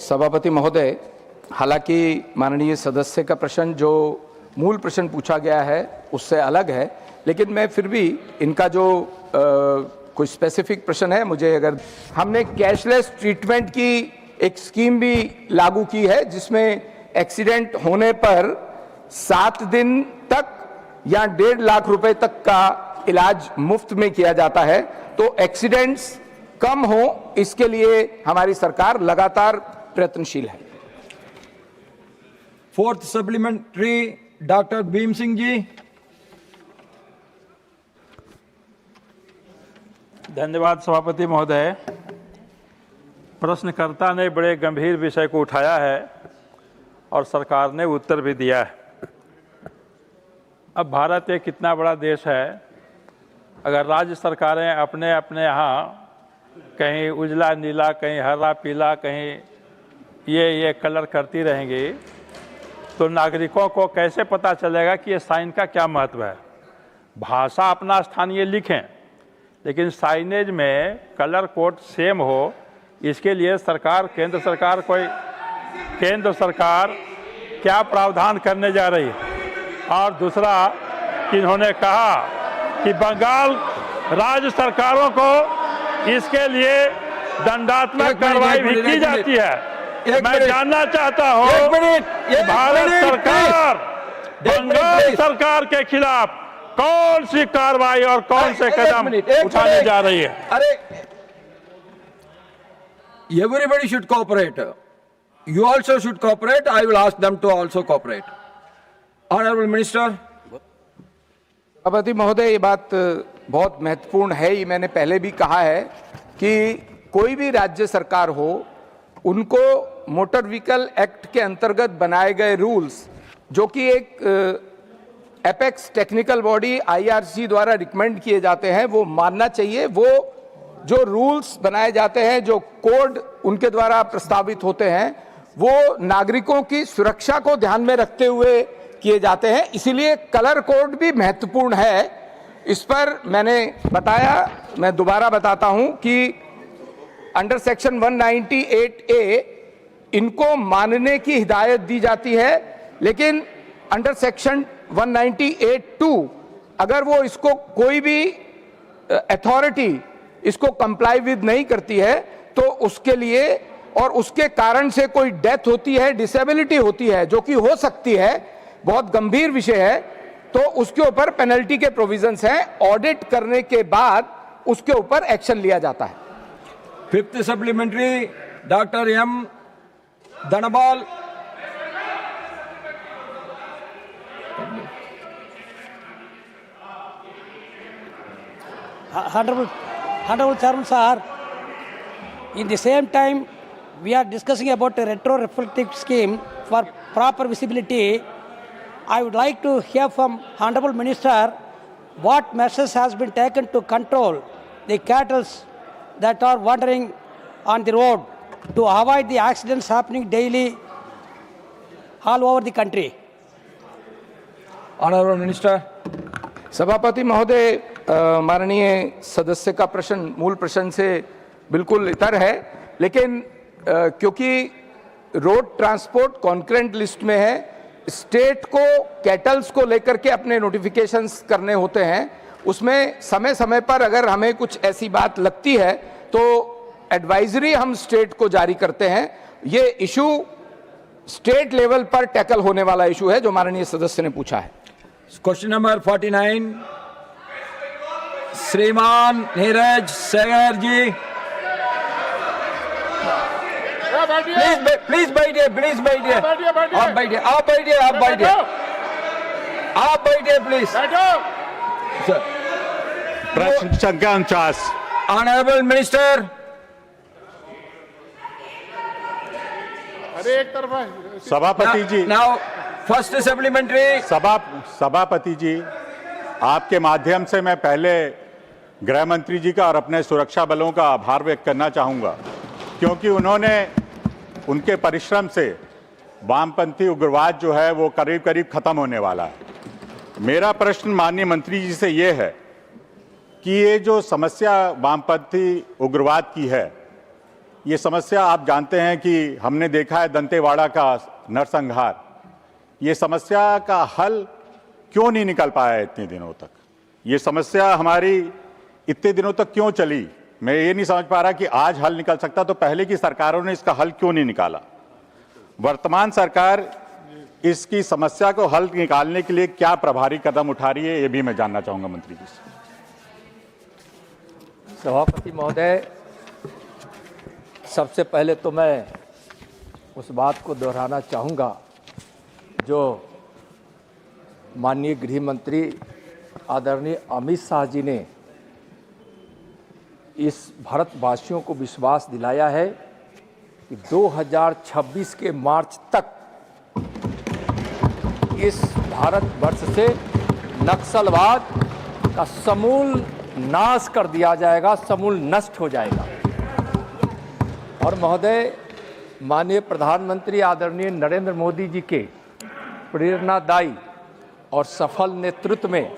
सभापति महोदय, हालांकि माननीय सदस्य का प्रश्न जो मूल प्रश्न पूछा गया है उससे अलग है, लेकिन मैं फिर भी इनका जो कोई स्पेसिफिक प्रश्न है, मुझे अगर हमने कैशलेस ट्रीटमेंट की एक स्कीम भी लागू की है, जिसमें एक्सीडेंट होने पर 7 दिन तक या 1.5 लाख रुपए तक का इलाज मुफ्त में किया जाता है। तो एक्सीडेंट्स कम हो, इसके लिए हमारी सरकार लगातार प्रयत्नशील है। Fourth supplementary doctor Bhim Singh ji. धन्यवाद सभापति महोदय। प्रश्नकर्ता ने बड़े गंभीर विषय को उठाया है और सरकार ने उत्तर भी दिया है। अब भारत एक कितना बड़ा देश है, अगर राज्य सरकारें अपने अपने यहाँ कहीं उजला नीला, कहीं हरा पीला, कहीं ये कलर करती रहेंगी तो नागरिकों को कैसे पता चलेगा कि ये साइन का क्या महत्व है। भाषा अपना स्थानीय लिखें, लेकिन साइनेज में कलर कोड सेम हो, इसके लिए सरकार, केंद्र सरकार क्या प्रावधान करने जा रही है। और दूसरा कि इन्होंने कहा कि बंगाल राज्य सरकारों को इसके लिए दंडात्मक कार्रवाई भी की जाती है। मैं जानना चाहता हूं कि भारत सरकार बंगाल सरकार के खिलाफ कौन सी कार्रवाई और कौन से कदम उठाने जा रही है। अरे, everybody should cooperate. You also should cooperate. I will ask them to also cooperate. Honorable Minister. सभापति महोदय, ये बात बहुत महत्वपूर्ण है। ये मैंने पहले भी कहा है कि कोई भी राज्य सरकार हो, उनको मोटर व्हीकल एक्ट के अंतर्गत बनाए गए रूल्स, जो कि एक एपेक्स टेक्निकल बॉडी IRC द्वारा रिकमेंड किए जाते हैं, वो मानना चाहिए। वो जो रूल्स बनाए जाते हैं, जो कोड उनके द्वारा प्रस्तावित होते हैं, वो नागरिकों की सुरक्षा को ध्यान में रखते हुए किए जाते हैं। इसीलिए कलर कोड भी महत्वपूर्ण है। इस पर मैंने बताया, मैं दोबारा बताता हूं कि अंडर सेक्शन 198A इनको मानने की हिदायत दी जाती है, लेकिन अंडर सेक्शन 198(2) अगर वो इसको कोई भी अथॉरिटी इसको कंप्लाई विद नहीं करती है तो उसके लिए और उसके कारण से कोई डेथ होती है, डिसेबिलिटी होती है, जो कि हो सकती है, बहुत गंभीर विषय है, तो उसके ऊपर पेनल्टी के प्रोविजंस हैं। ऑडिट करने के बाद उसके ऊपर एक्शन लिया जाता है। 5th supplementary, Dr. M. Dhanabal. Honorable Chairman Sir, in the same time we are discussing about a retro-reflective scheme for proper visibility. I would like to hear from Honorable Minister what measures has been taken to control the cattle that are wandering on the road to avoid the accidents happening daily all over the country. Honorable Minister. सभापति महोदय, माननीय सदस्य का प्रश्न मूल प्रश्न से बिल्कुल इतर है, लेकिन क्योंकि रोड ट्रांसपोर्ट कॉन्करेंट लिस्ट में है, स्टेट को कैटल्स को लेकर के अपने नोटिफिकेशंस करने होते हैं, उसमें समय समय पर अगर हमें कुछ ऐसी बात लगती है तो एडवाइजरी हम स्टेट को जारी करते हैं। ये इशू स्टेट लेवल पर टैकल होने वाला इशू है जो माननीय सदस्य ने पूछा है। क्वेश्चन नंबर 49, श्रीमान नीरज सैगर जी। प्लीज बैठिए, आप बैठिए प्लीज। प्रश्न संख्या 49। Honourable minister. अरे एक तरफ सभापति जी, नाउ फर्स्ट सप्लीमेंट्री। सभापति जी, आपके माध्यम से मैं पहले गृह मंत्री जी का और अपने सुरक्षा बलों का आभार व्यक्त करना चाहूँगा, क्योंकि उन्होंने उनके परिश्रम से वामपंथी उग्रवाद जो है वो करीब करीब खत्म होने वाला है। मेरा प्रश्न माननीय मंत्री जी से ये है कि ये जो समस्या वामपंथी उग्रवाद की है, ये समस्या आप जानते हैं कि हमने देखा है दंतेवाड़ा का नरसंहार, ये समस्या का हल क्यों नहीं निकल पाया इतने दिनों तक? ये समस्या हमारी इतने दिनों तक क्यों चली? मैं ये नहीं समझ पा रहा कि आज हल निकल सकता तो पहले की सरकारों ने इसका हल क्यों नहीं निकाला? वर्तमान सरकार इसकी समस्या को हल निकालने के लिए क्या प्रभावी कदम उठा रही है, ये भी मैं जानना चाहूंगा मंत्री जी से। सभापति महोदय, सबसे पहले तो मैं उस बात को दोहराना चाहूँगा जो माननीय गृह मंत्री आदरणीय अमित शाह जी ने इस भारतवासियों को विश्वास दिलाया है कि 2026 के मार्च तक इस भारतवर्ष से नक्सलवाद का समूल नाश कर दिया जाएगा, समूल नष्ट हो जाएगा। और महोदय, माननीय प्रधानमंत्री आदरणीय नरेंद्र मोदी जी के प्रेरणादायी और सफल नेतृत्व में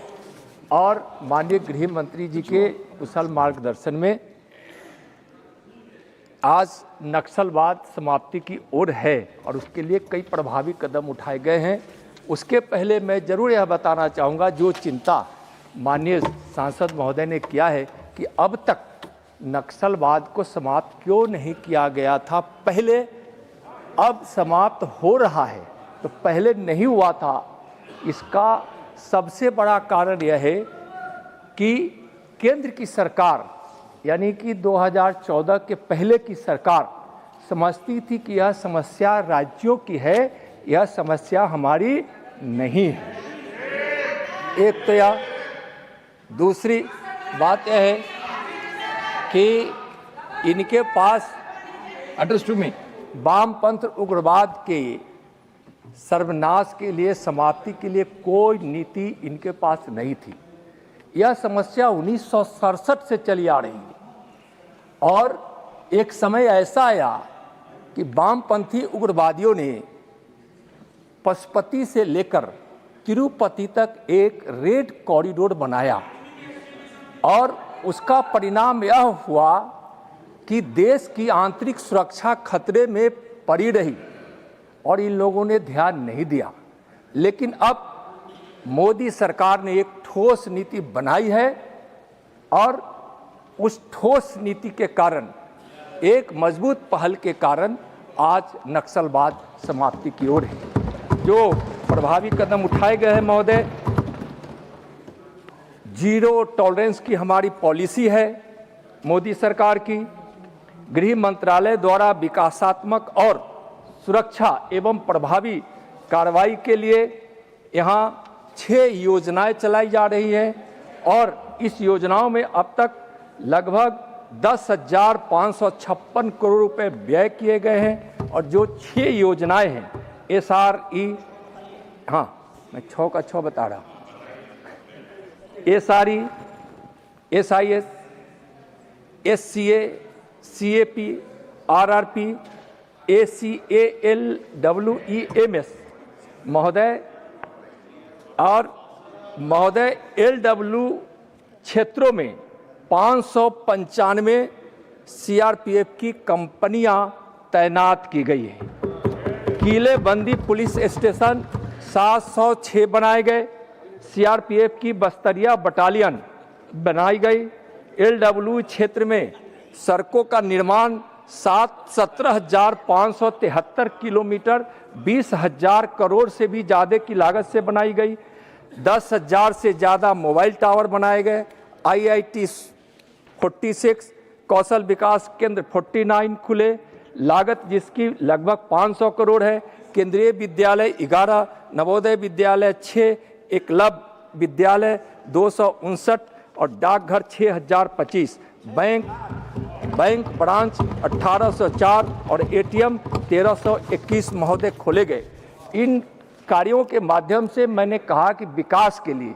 और माननीय गृह मंत्री जी के कुशल मार्गदर्शन में आज नक्सलवाद समाप्ति की ओर है और उसके लिए कई प्रभावी कदम उठाए गए हैं। उसके पहले मैं जरूर यह बताना चाहूँगा, जो चिंता माननीय सांसद महोदय ने किया है कि अब तक नक्सलवाद को समाप्त क्यों नहीं किया गया था, पहले अब समाप्त हो रहा है, तो पहले नहीं हुआ था। इसका सबसे बड़ा कारण यह है कि केंद्र की सरकार यानी कि 2014 के पहले की सरकार समझती थी कि यह समस्या राज्यों की है, यह समस्या हमारी नहीं है। एक तो यह, दूसरी बात यह है कि इनके पास अंडरस्टूड में वामपंथ उग्रवाद के सर्वनाश के लिए, समाप्ति के लिए कोई नीति इनके पास नहीं थी। यह समस्या 1967 से चली आ रही है और एक समय ऐसा आया कि वामपंथी उग्रवादियों ने पशुपति से लेकर तिरुपति तक एक रेड कॉरिडोर बनाया और उसका परिणाम यह हुआ कि देश की आंतरिक सुरक्षा खतरे में पड़ी रही और इन लोगों ने ध्यान नहीं दिया। लेकिन अब मोदी सरकार ने एक ठोस नीति बनाई है और उस ठोस नीति के कारण, एक मजबूत पहल के कारण आज नक्सलवाद समाप्ति की ओर है। जो प्रभावी कदम उठाए गए हैं महोदय, जीरो टॉलरेंस की हमारी पॉलिसी है मोदी सरकार की। गृह मंत्रालय द्वारा विकासात्मक और सुरक्षा एवं प्रभावी कार्रवाई के लिए यहाँ 6 योजनाएं चलाई जा रही हैं और इस योजनाओं में अब तक लगभग 10,556 करोड़ रुपए व्यय किए गए हैं। और जो 6 योजनाएं हैं, SRE, हाँ मैं 6 का 6 बता रहा, SRE, SIS, SCA, CAP, RRP, ACALWEMS महोदय, और महोदय LW क्षेत्रों में 595 CRPF की कंपनियां तैनात की गई है। किलेबंदी पुलिस स्टेशन 706 बनाए गए। CRPF की बस्तरिया बटालियन बनाई गई। LW क्षेत्र में सड़कों का निर्माण 17,573 किलोमीटर 20,000 करोड़ से भी ज़्यादा की लागत से बनाई गई। 10,000 से ज़्यादा मोबाइल टावर बनाए गए। IIT 46, कौशल विकास केंद्र 49 खुले, लागत जिसकी लगभग 500 करोड़ है। केंद्रीय विद्यालय 11, नवोदय विद्यालय 6, एकलव्य विद्यालय 259 और डाकघर 6,025, बैंक ब्रांच 1804 और ATM 1321 महोदय खोले गए। इन कार्यों के माध्यम से मैंने कहा कि विकास के लिए,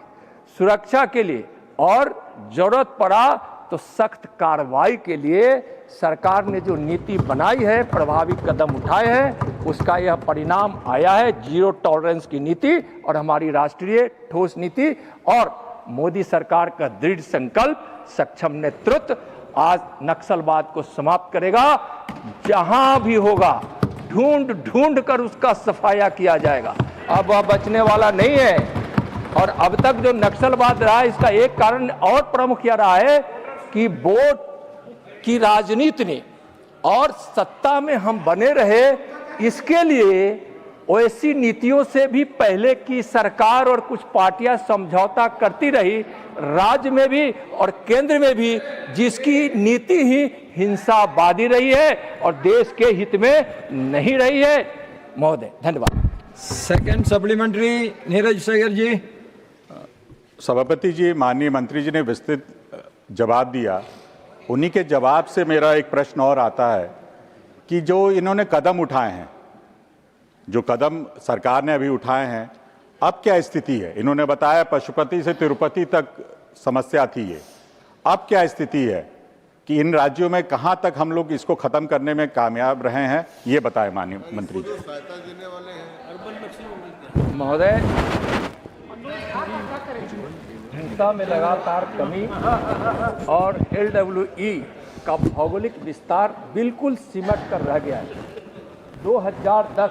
सुरक्षा के लिए और जरूरत पड़ा तो सख्त कार्रवाई के लिए सरकार ने जो नीति बनाई है, प्रभावी कदम उठाए हैं, उसका यह परिणाम आया है। जीरो टॉलरेंस की नीति और हमारी राष्ट्रीय ठोस नीति और मोदी सरकार का दृढ़ संकल्प, सक्षम नेतृत्व आज नक्सलवाद को समाप्त करेगा। जहां भी होगा ढूंढ ढूंढ कर उसका सफाया किया जाएगा। अब वह बचने वाला नहीं है। और अब तक जो नक्सलवाद रहा है, इसका एक कारण और प्रमुख यह रहा है कि वोट की राजनीति ने और सत्ता में हम बने रहे, इसके लिए ऐसी नीतियों से भी पहले की सरकार और कुछ पार्टियां समझौता करती रही, राज्य में भी और केंद्र में भी, जिसकी नीति ही हिंसावादी रही है और देश के हित में नहीं रही है। महोदय धन्यवाद। Second supplementary Neeraj Shekhar ji. सभापति जी, माननीय मंत्री जी ने विस्तृत जवाब दिया। उन्हीं के जवाब से मेरा एक प्रश्न और आता है कि जो इन्होंने कदम उठाए हैं, जो कदम सरकार ने अभी उठाए हैं, अब क्या स्थिति है? इन्होंने बताया पशुपति से तिरुपति तक समस्या थी ये, अब क्या स्थिति है कि इन राज्यों में कहां तक हम लोग इसको खत्म करने में कामयाब रहे हैं, ये बताएं माननीय मंत्री जी। महोदय, हिंसा में लगातार कमी और LWE का भौगोलिक विस्तार बिल्कुल सिमट कर रह गया है। 2010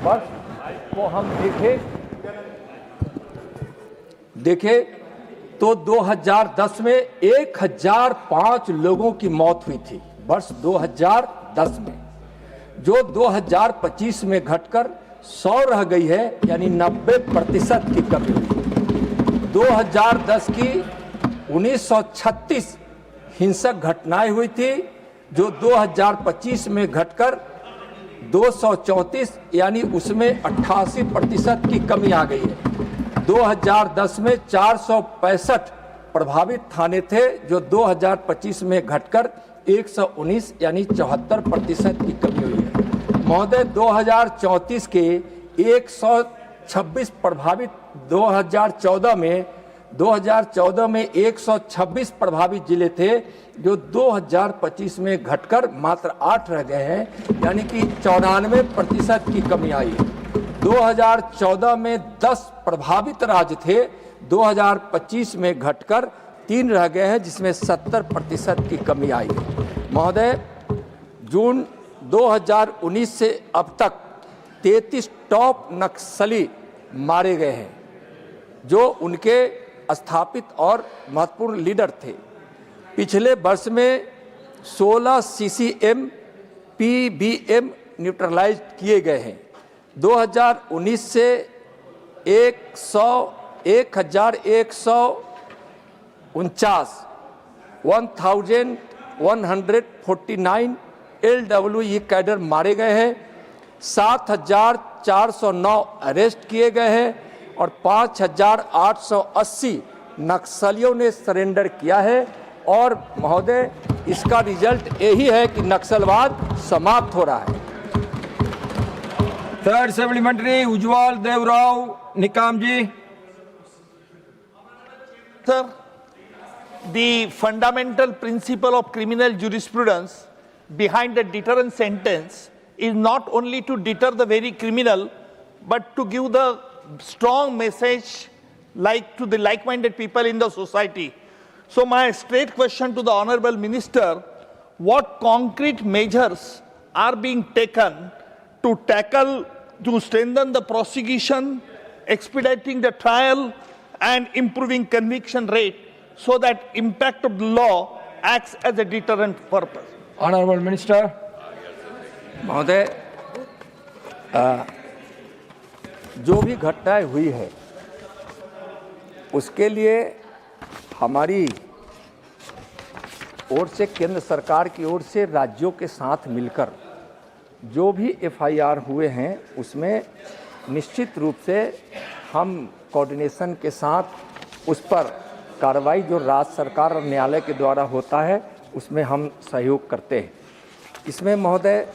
वर्ष को हम देखें तो 2010 में 1005 लोगों की मौत हुई थी, वर्ष 2010 में, जो 2025 में घटकर 100 रह गई है, यानी 90% की कमी हुई। 2010 की 1936 हिंसक घटनाएं हुई थी, जो 2025 में घटकर 234, यानी उसमें 88% की कमी आ गई है। 2010 में 465 प्रभावित थाने थे, जो 2025 में घटकर 119, यानी 74% की कमी हुई है। महोदय, 2034 के 126 प्रभावित 2014 में 126 प्रभावित जिले थे, जो 2025 में घटकर मात्र 8 रह गए हैं, यानी कि 94% की कमी आई है। 2014 में 10 प्रभावित राज्य थे, 2025 में घटकर 3 रह गए हैं, जिसमें 70% की कमी आई है। महोदय, जून 2019 से अब तक 33 टॉप नक्सली मारे गए हैं, जो उनके स्थापित और महत्वपूर्ण लीडर थे। पिछले वर्ष में 16 CCM PBM न्यूट्रलाइज किए गए हैं। 2019 से 1149 LWE कैडर मारे गए हैं, 7409 अरेस्ट किए गए हैं और 5880 नक्सलियों ने सरेंडर किया है। और महोदय, इसका रिजल्ट यही है कि नक्सलवाद समाप्त हो रहा है। Third supplementary Ujjwal Devrao Nikam ji. Sir, the fundamental principle of criminal jurisprudence behind the deterrent sentence is not only to deter the very criminal, but to give the strong message to the like-minded people in the society. So my straight question to the Honorable Minister, what concrete measures are being taken to strengthen the prosecution, expediting the trial and improving conviction rate so that impact of the law acts as a deterrent purpose? Honorable Minister. महोदय, जो भी घटनाएं हुई है उसके लिए हमारी ओर से, केंद्र सरकार की ओर से राज्यों के साथ मिलकर जो भी FIR हुए हैं उसमें निश्चित रूप से हम कोऑर्डिनेशन के साथ उस पर कार्रवाई जो राज्य सरकार और न्यायालय के द्वारा होता है उसमें हम सहयोग करते हैं। इसमें महोदय,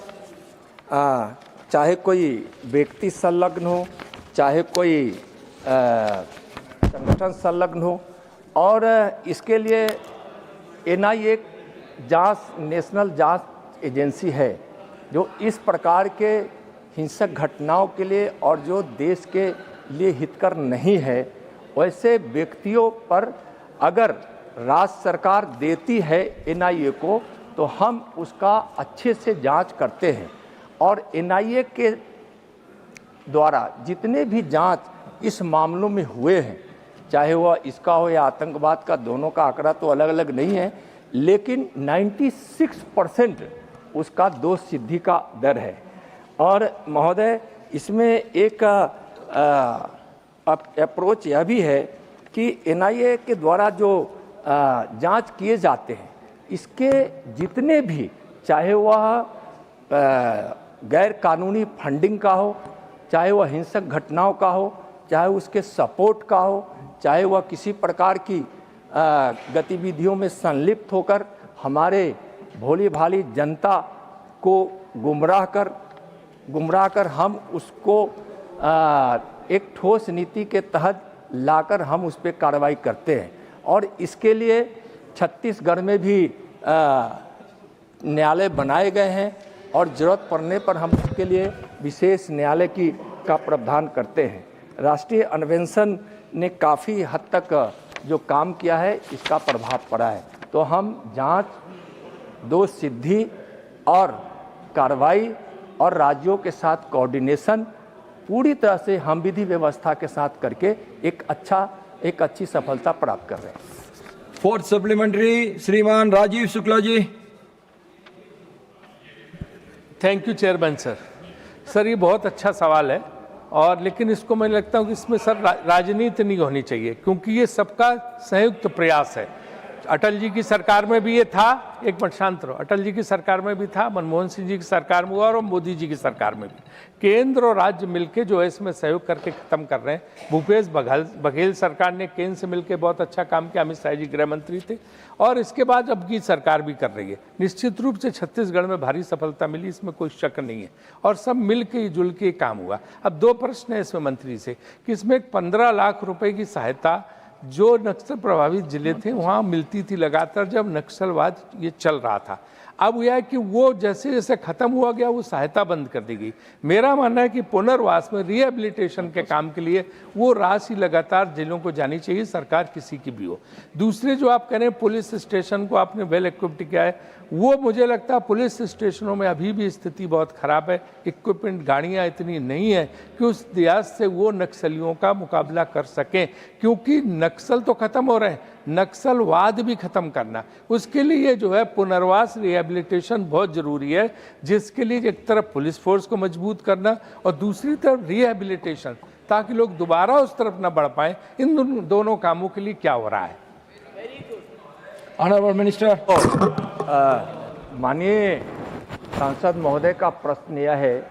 चाहे कोई व्यक्ति संलग्न हो, चाहे कोई संगठन संलग्न हो, और इसके लिए NIA जांच, नेशनल जांच एजेंसी है, जो इस प्रकार के हिंसक घटनाओं के लिए और जो देश के लिए हितकर नहीं है, वैसे व्यक्तियों पर अगर राज्य सरकार देती है NIA को, तो हम उसका अच्छे से जांच करते हैं। और NIA के द्वारा जितने भी जांच इस मामलों में हुए हैं, चाहे वह इसका हो या आतंकवाद का, दोनों का आंकड़ा तो अलग अलग नहीं है, लेकिन 96% उसका दोष सिद्धि का दर है। और महोदय, इसमें एक अप्रोच यह भी है कि NIA के द्वारा जो जांच किए जाते हैं, इसके जितने भी, चाहे वह गैर कानूनी फंडिंग का हो, चाहे वह हिंसक घटनाओं का हो, चाहे उसके सपोर्ट का हो, चाहे वह किसी प्रकार की गतिविधियों में संलिप्त होकर हमारे भोली भाली जनता को गुमराह कर हम उसको एक ठोस नीति के तहत लाकर हम उस पर कार्रवाई करते हैं। और इसके लिए छत्तीसगढ़ में भी न्यायालय बनाए गए हैं और ज़रूरत पड़ने पर हम उसके लिए विशेष न्यायालय का प्रावधान करते हैं। राष्ट्रीय अन्वेषण ने काफ़ी हद तक जो काम किया है इसका प्रभाव पड़ा है। तो हम जांच, दोष सिद्धि और कार्रवाई और राज्यों के साथ कोऑर्डिनेशन पूरी तरह से हम विधि व्यवस्था के साथ करके एक अच्छी सफलता प्राप्त कर रहे हैं। फोर्थ सप्लीमेंट्री श्रीमान Rajeev Shukla ji. Thank you chairman sir. Sir ये बहुत अच्छा सवाल है और लेकिन इसको मैं लगता हूँ कि इसमें सर राजनीति नहीं होनी चाहिए, क्योंकि ये सबका संयुक्त प्रयास है। अटल जी की सरकार में भी ये था, एक मिनट शांत रहो, अटल जी की सरकार में भी था, मनमोहन सिंह जी की सरकार में हुआ और मोदी जी की सरकार में भी। केंद्र और राज्य मिलके जो है इसमें सहयोग करके खत्म कर रहे हैं। भूपेश बघेल सरकार ने केंद्र से मिलके बहुत अच्छा काम किया, अमित शाह जी गृह मंत्री थे, और इसके बाद अब की सरकार भी कर रही है। निश्चित रूप से छत्तीसगढ़ में भारी सफलता मिली, इसमें कोई शक नहीं है, और सब मिल के जुल के काम हुआ। अब दो प्रश्न है इसमें मंत्री से कि इसमें 15 लाख रुपए की सहायता जो नक्सल प्रभावित जिले थे वहाँ मिलती थी लगातार जब नक्सलवाद ये चल रहा था। अब यह है कि वो जैसे जैसे खत्म हुआ गया वो सहायता बंद कर दी गई। मेरा मानना है कि पुनर्वास में रिहेबिलिटेशन के काम के लिए वो राशि लगातार जिलों को जानी चाहिए, सरकार किसी की भी हो। दूसरे जो आप कह रहे हैं पुलिस स्टेशन को आपने वेल इक्विप्ड किया है, वो मुझे लगता है पुलिस स्टेशनों में अभी भी स्थिति बहुत खराब है। इक्विपमेंट, गाड़ियाँ इतनी नहीं है कि उस लिहाज से वो नक्सलियों का मुकाबला कर सकें, क्योंकि नक्सल तो खत्म हो रहे हैं, नक्सलवाद भी खत्म करना, उसके लिए जो है पुनर्वास रिहेबिलिटेशन बहुत जरूरी है, जिसके लिए एक तरफ पुलिस फोर्स को मजबूत करना और दूसरी तरफ रिहेबिलिटेशन, ताकि लोग दोबारा उस तरफ न बढ़ पाए। इन दोनों कामों के लिए क्या हो रहा है? Honourable minister. माननीय सांसद महोदय का प्रश्न यह है,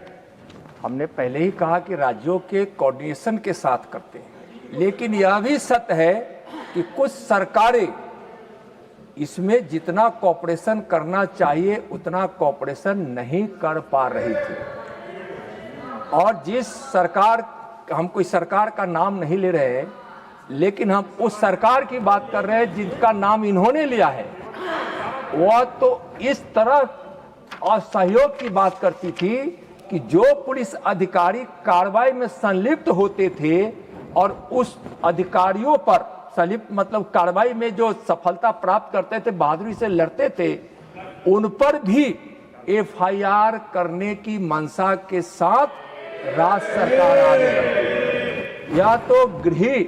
हमने पहले ही कहा कि राज्यों के कोऑर्डिनेशन के साथ करते हैं, लेकिन यह भी सत्य है कि कुछ सरकारें इसमें जितना कोऑपरेशन करना चाहिए उतना कोऑपरेशन नहीं कर पा रही थी। और जिस सरकार, हम कोई सरकार का नाम नहीं ले रहे हैं, लेकिन हम उस सरकार की बात कर रहे हैं जिसका नाम इन्होंने लिया है, वह तो इस तरह असहयोग की बात करती थी कि जो पुलिस अधिकारी कार्रवाई में संलिप्त होते थे और उस अधिकारियों पर संलिप्त मतलब कार्रवाई में जो सफलता प्राप्त करते थे, बहादुरी से लड़ते थे, उन पर भी एफआईआर करने की मंशा के साथ राज्य सरकार आगे बढ़ी। यह तो गृह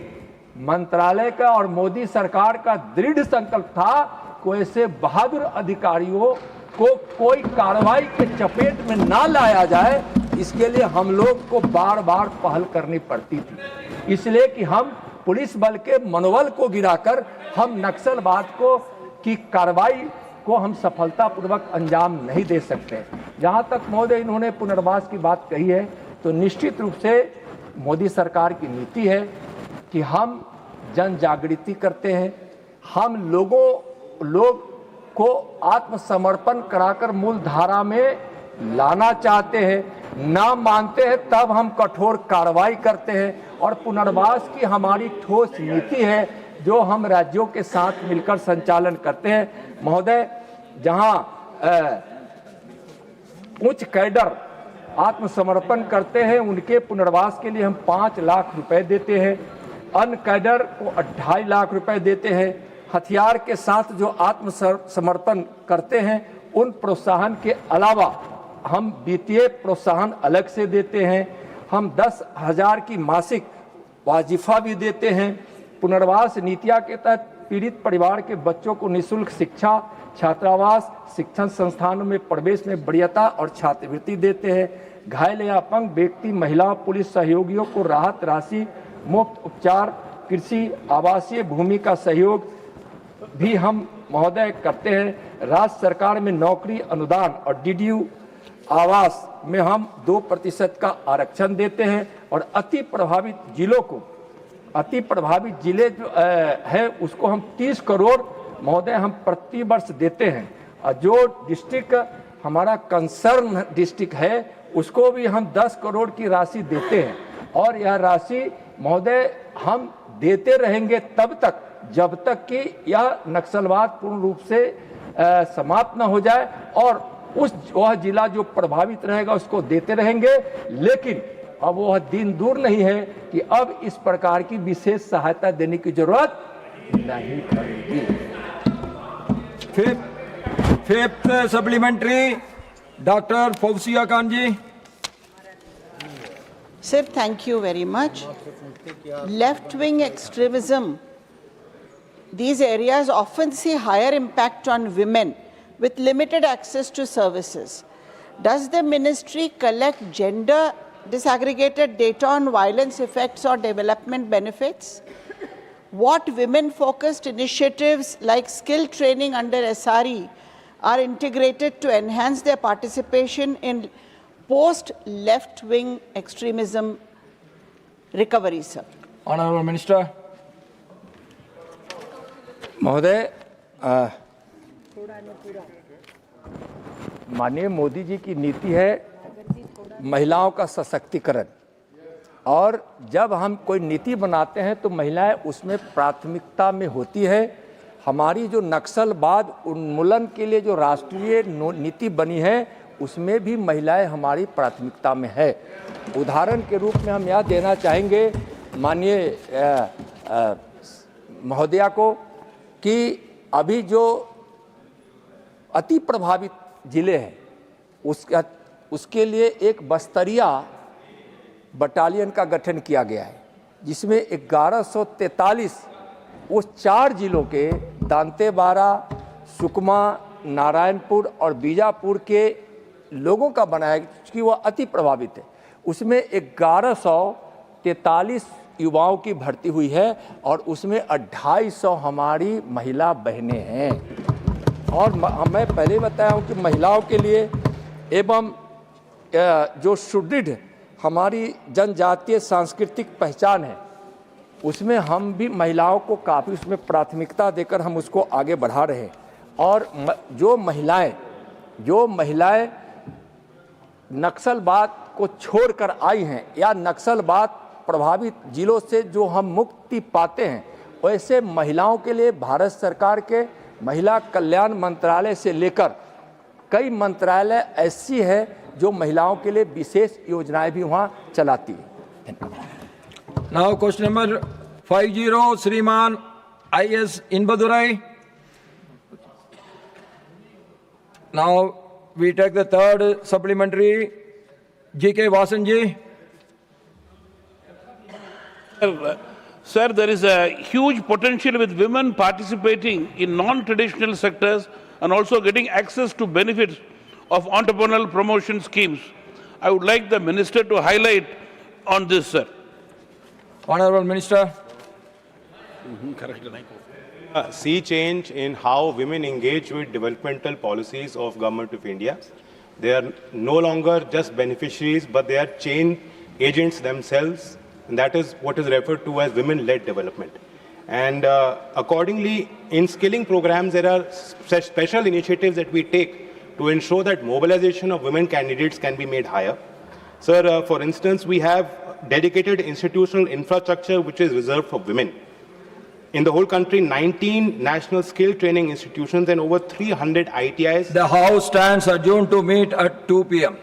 मंत्रालय का और मोदी सरकार का दृढ़ संकल्प था कि ऐसे बहादुर अधिकारियों को कोई कार्रवाई के चपेट में ना लाया जाए। इसके लिए हम लोग को बार बार पहल करनी पड़ती थी, इसलिए कि हम पुलिस बल के मनोबल को गिराकर हम नक्सलवाद की कार्रवाई को हम सफलतापूर्वक अंजाम नहीं दे सकते। जहां तक महोदय इन्होंने पुनर्वास की बात कही है, तो निश्चित रूप से मोदी सरकार की नीति है कि हम जन जागृति करते हैं, हम लोग को आत्मसमर्पण कराकर मूल धारा में लाना चाहते हैं, ना मानते हैं तब हम कठोर कार्रवाई करते हैं। और पुनर्वास की हमारी ठोस नीति है जो हम राज्यों के साथ मिलकर संचालन करते हैं। महोदय, जहां उच्च कैडर आत्मसमर्पण करते हैं उनके पुनर्वास के लिए हम 5 लाख रुपए देते हैं, अन्य कैडर को 2.5 लाख रुपए देते हैं। हथियार के साथ जो आत्मसमर्पण करते हैं उन प्रोत्साहन के अलावा हम वित्तीय प्रोत्साहन अलग से देते हैं। हम 10,000 की मासिक वाजिफा भी देते हैं। पुनर्वास नीतियाँ के तहत पीड़ित परिवार के बच्चों को निःशुल्क शिक्षा, छात्रावास, शिक्षण संस्थानों में प्रवेश में वरीयता और छात्रवृत्ति देते हैं। घायल या अपंग व्यक्ति, महिला, पुलिस सहयोगियों को राहत राशि, मुफ्त उपचार, कृषि, आवासीय भूमि का सहयोग भी हम महोदय करते हैं। राज्य सरकार में नौकरी अनुदान और डीडीयू आवास में हम 2% का आरक्षण देते हैं और अति प्रभावित जिलों को अति प्रभावित जिले जो है उसको हम 30 करोड़ महोदय हम प्रति वर्ष देते हैं, और जो डिस्ट्रिक्ट हमारा कंसर्न डिस्ट्रिक्ट है उसको भी हम 10 करोड़ की राशि देते हैं। और यह राशि महोदय हम देते रहेंगे तब तक जब तक कि यह नक्सलवाद पूर्ण रूप से समाप्त न हो जाए, और वह जिला जो प्रभावित रहेगा उसको देते रहेंगे। लेकिन अब वह दिन दूर नहीं है कि अब इस प्रकार की विशेष सहायता देने की जरूरत नहीं पड़ेगी। Fifth supplementary doctor Fauzia Khan ji. Sir, thank you very much. Left-wing extremism, these areas often see higher impact on women with limited access to services. Does the ministry collect gender disaggregated data on violence effects or development benefits? What women-focused initiatives like skill training under SRE are integrated to enhance their participation in post-left-wing extremism recovery, sir? Honorable Minister. महोदय, माननीय मोदी जी की नीति है महिलाओं का सशक्तिकरण, और जब हम कोई नीति बनाते हैं तो महिलाएं उसमें प्राथमिकता में होती है। हमारी जो नक्सलवाद उन्मूलन के लिए जो राष्ट्रीय नीति बनी है उसमें भी महिलाएं हमारी प्राथमिकता में है। उदाहरण के रूप में हम यह देना चाहेंगे माननीय महोदया को कि अभी जो अति प्रभावित जिले हैं उसके लिए एक बस्तरिया बटालियन का गठन किया गया है, जिसमें 1143 उस 4 जिलों के दांतेवाड़ा, सुकमा, नारायणपुर और बीजापुर के लोगों का बनाया, क्योंकि वह अति प्रभावित है। उसमें 1143 युवाओं की भर्ती हुई है और उसमें 250 हमारी महिला बहनें हैं। और मैं पहले बताया हूँ कि महिलाओं के लिए एवं जो सुदृढ़ हमारी जनजातीय सांस्कृतिक पहचान है उसमें हम भी महिलाओं को काफ़ी उसमें प्राथमिकता देकर हम उसको आगे बढ़ा रहे हैं। और जो महिलाएं नक्सलवाद को छोड़कर आई हैं या नक्सलवाद प्रभावित जिलों से जो हम मुक्ति पाते हैं, वैसे महिलाओं के लिए भारत सरकार के महिला कल्याण मंत्रालय से लेकर कई मंत्रालय ऐसी है जो महिलाओं के लिए विशेष योजनाएं भी वहाँ चलाती है। नाउ क्वेश्चन नंबर 50 श्रीमान IS Inbadurai. Now we take the third supplementary, GK Vasanji. Sir, there is a huge potential with women participating in non-traditional sectors and also getting access to benefits of entrepreneurial promotion schemes. I would like the Minister to highlight on this, sir. Honorable Minister. See change in how women engage with developmental policies of Government of India. They are no longer just beneficiaries, but they are change agents themselves, and that is what is referred to as women-led development. And accordingly, in skilling programs, there are such special initiatives that we take to ensure that mobilization of women candidates can be made higher. Sir, for instance, we have dedicated institutional infrastructure which is reserved for women. In the whole country, 19 national skill training institutions and over 300 ITIs. The House stands adjourned to meet at 2 p.m.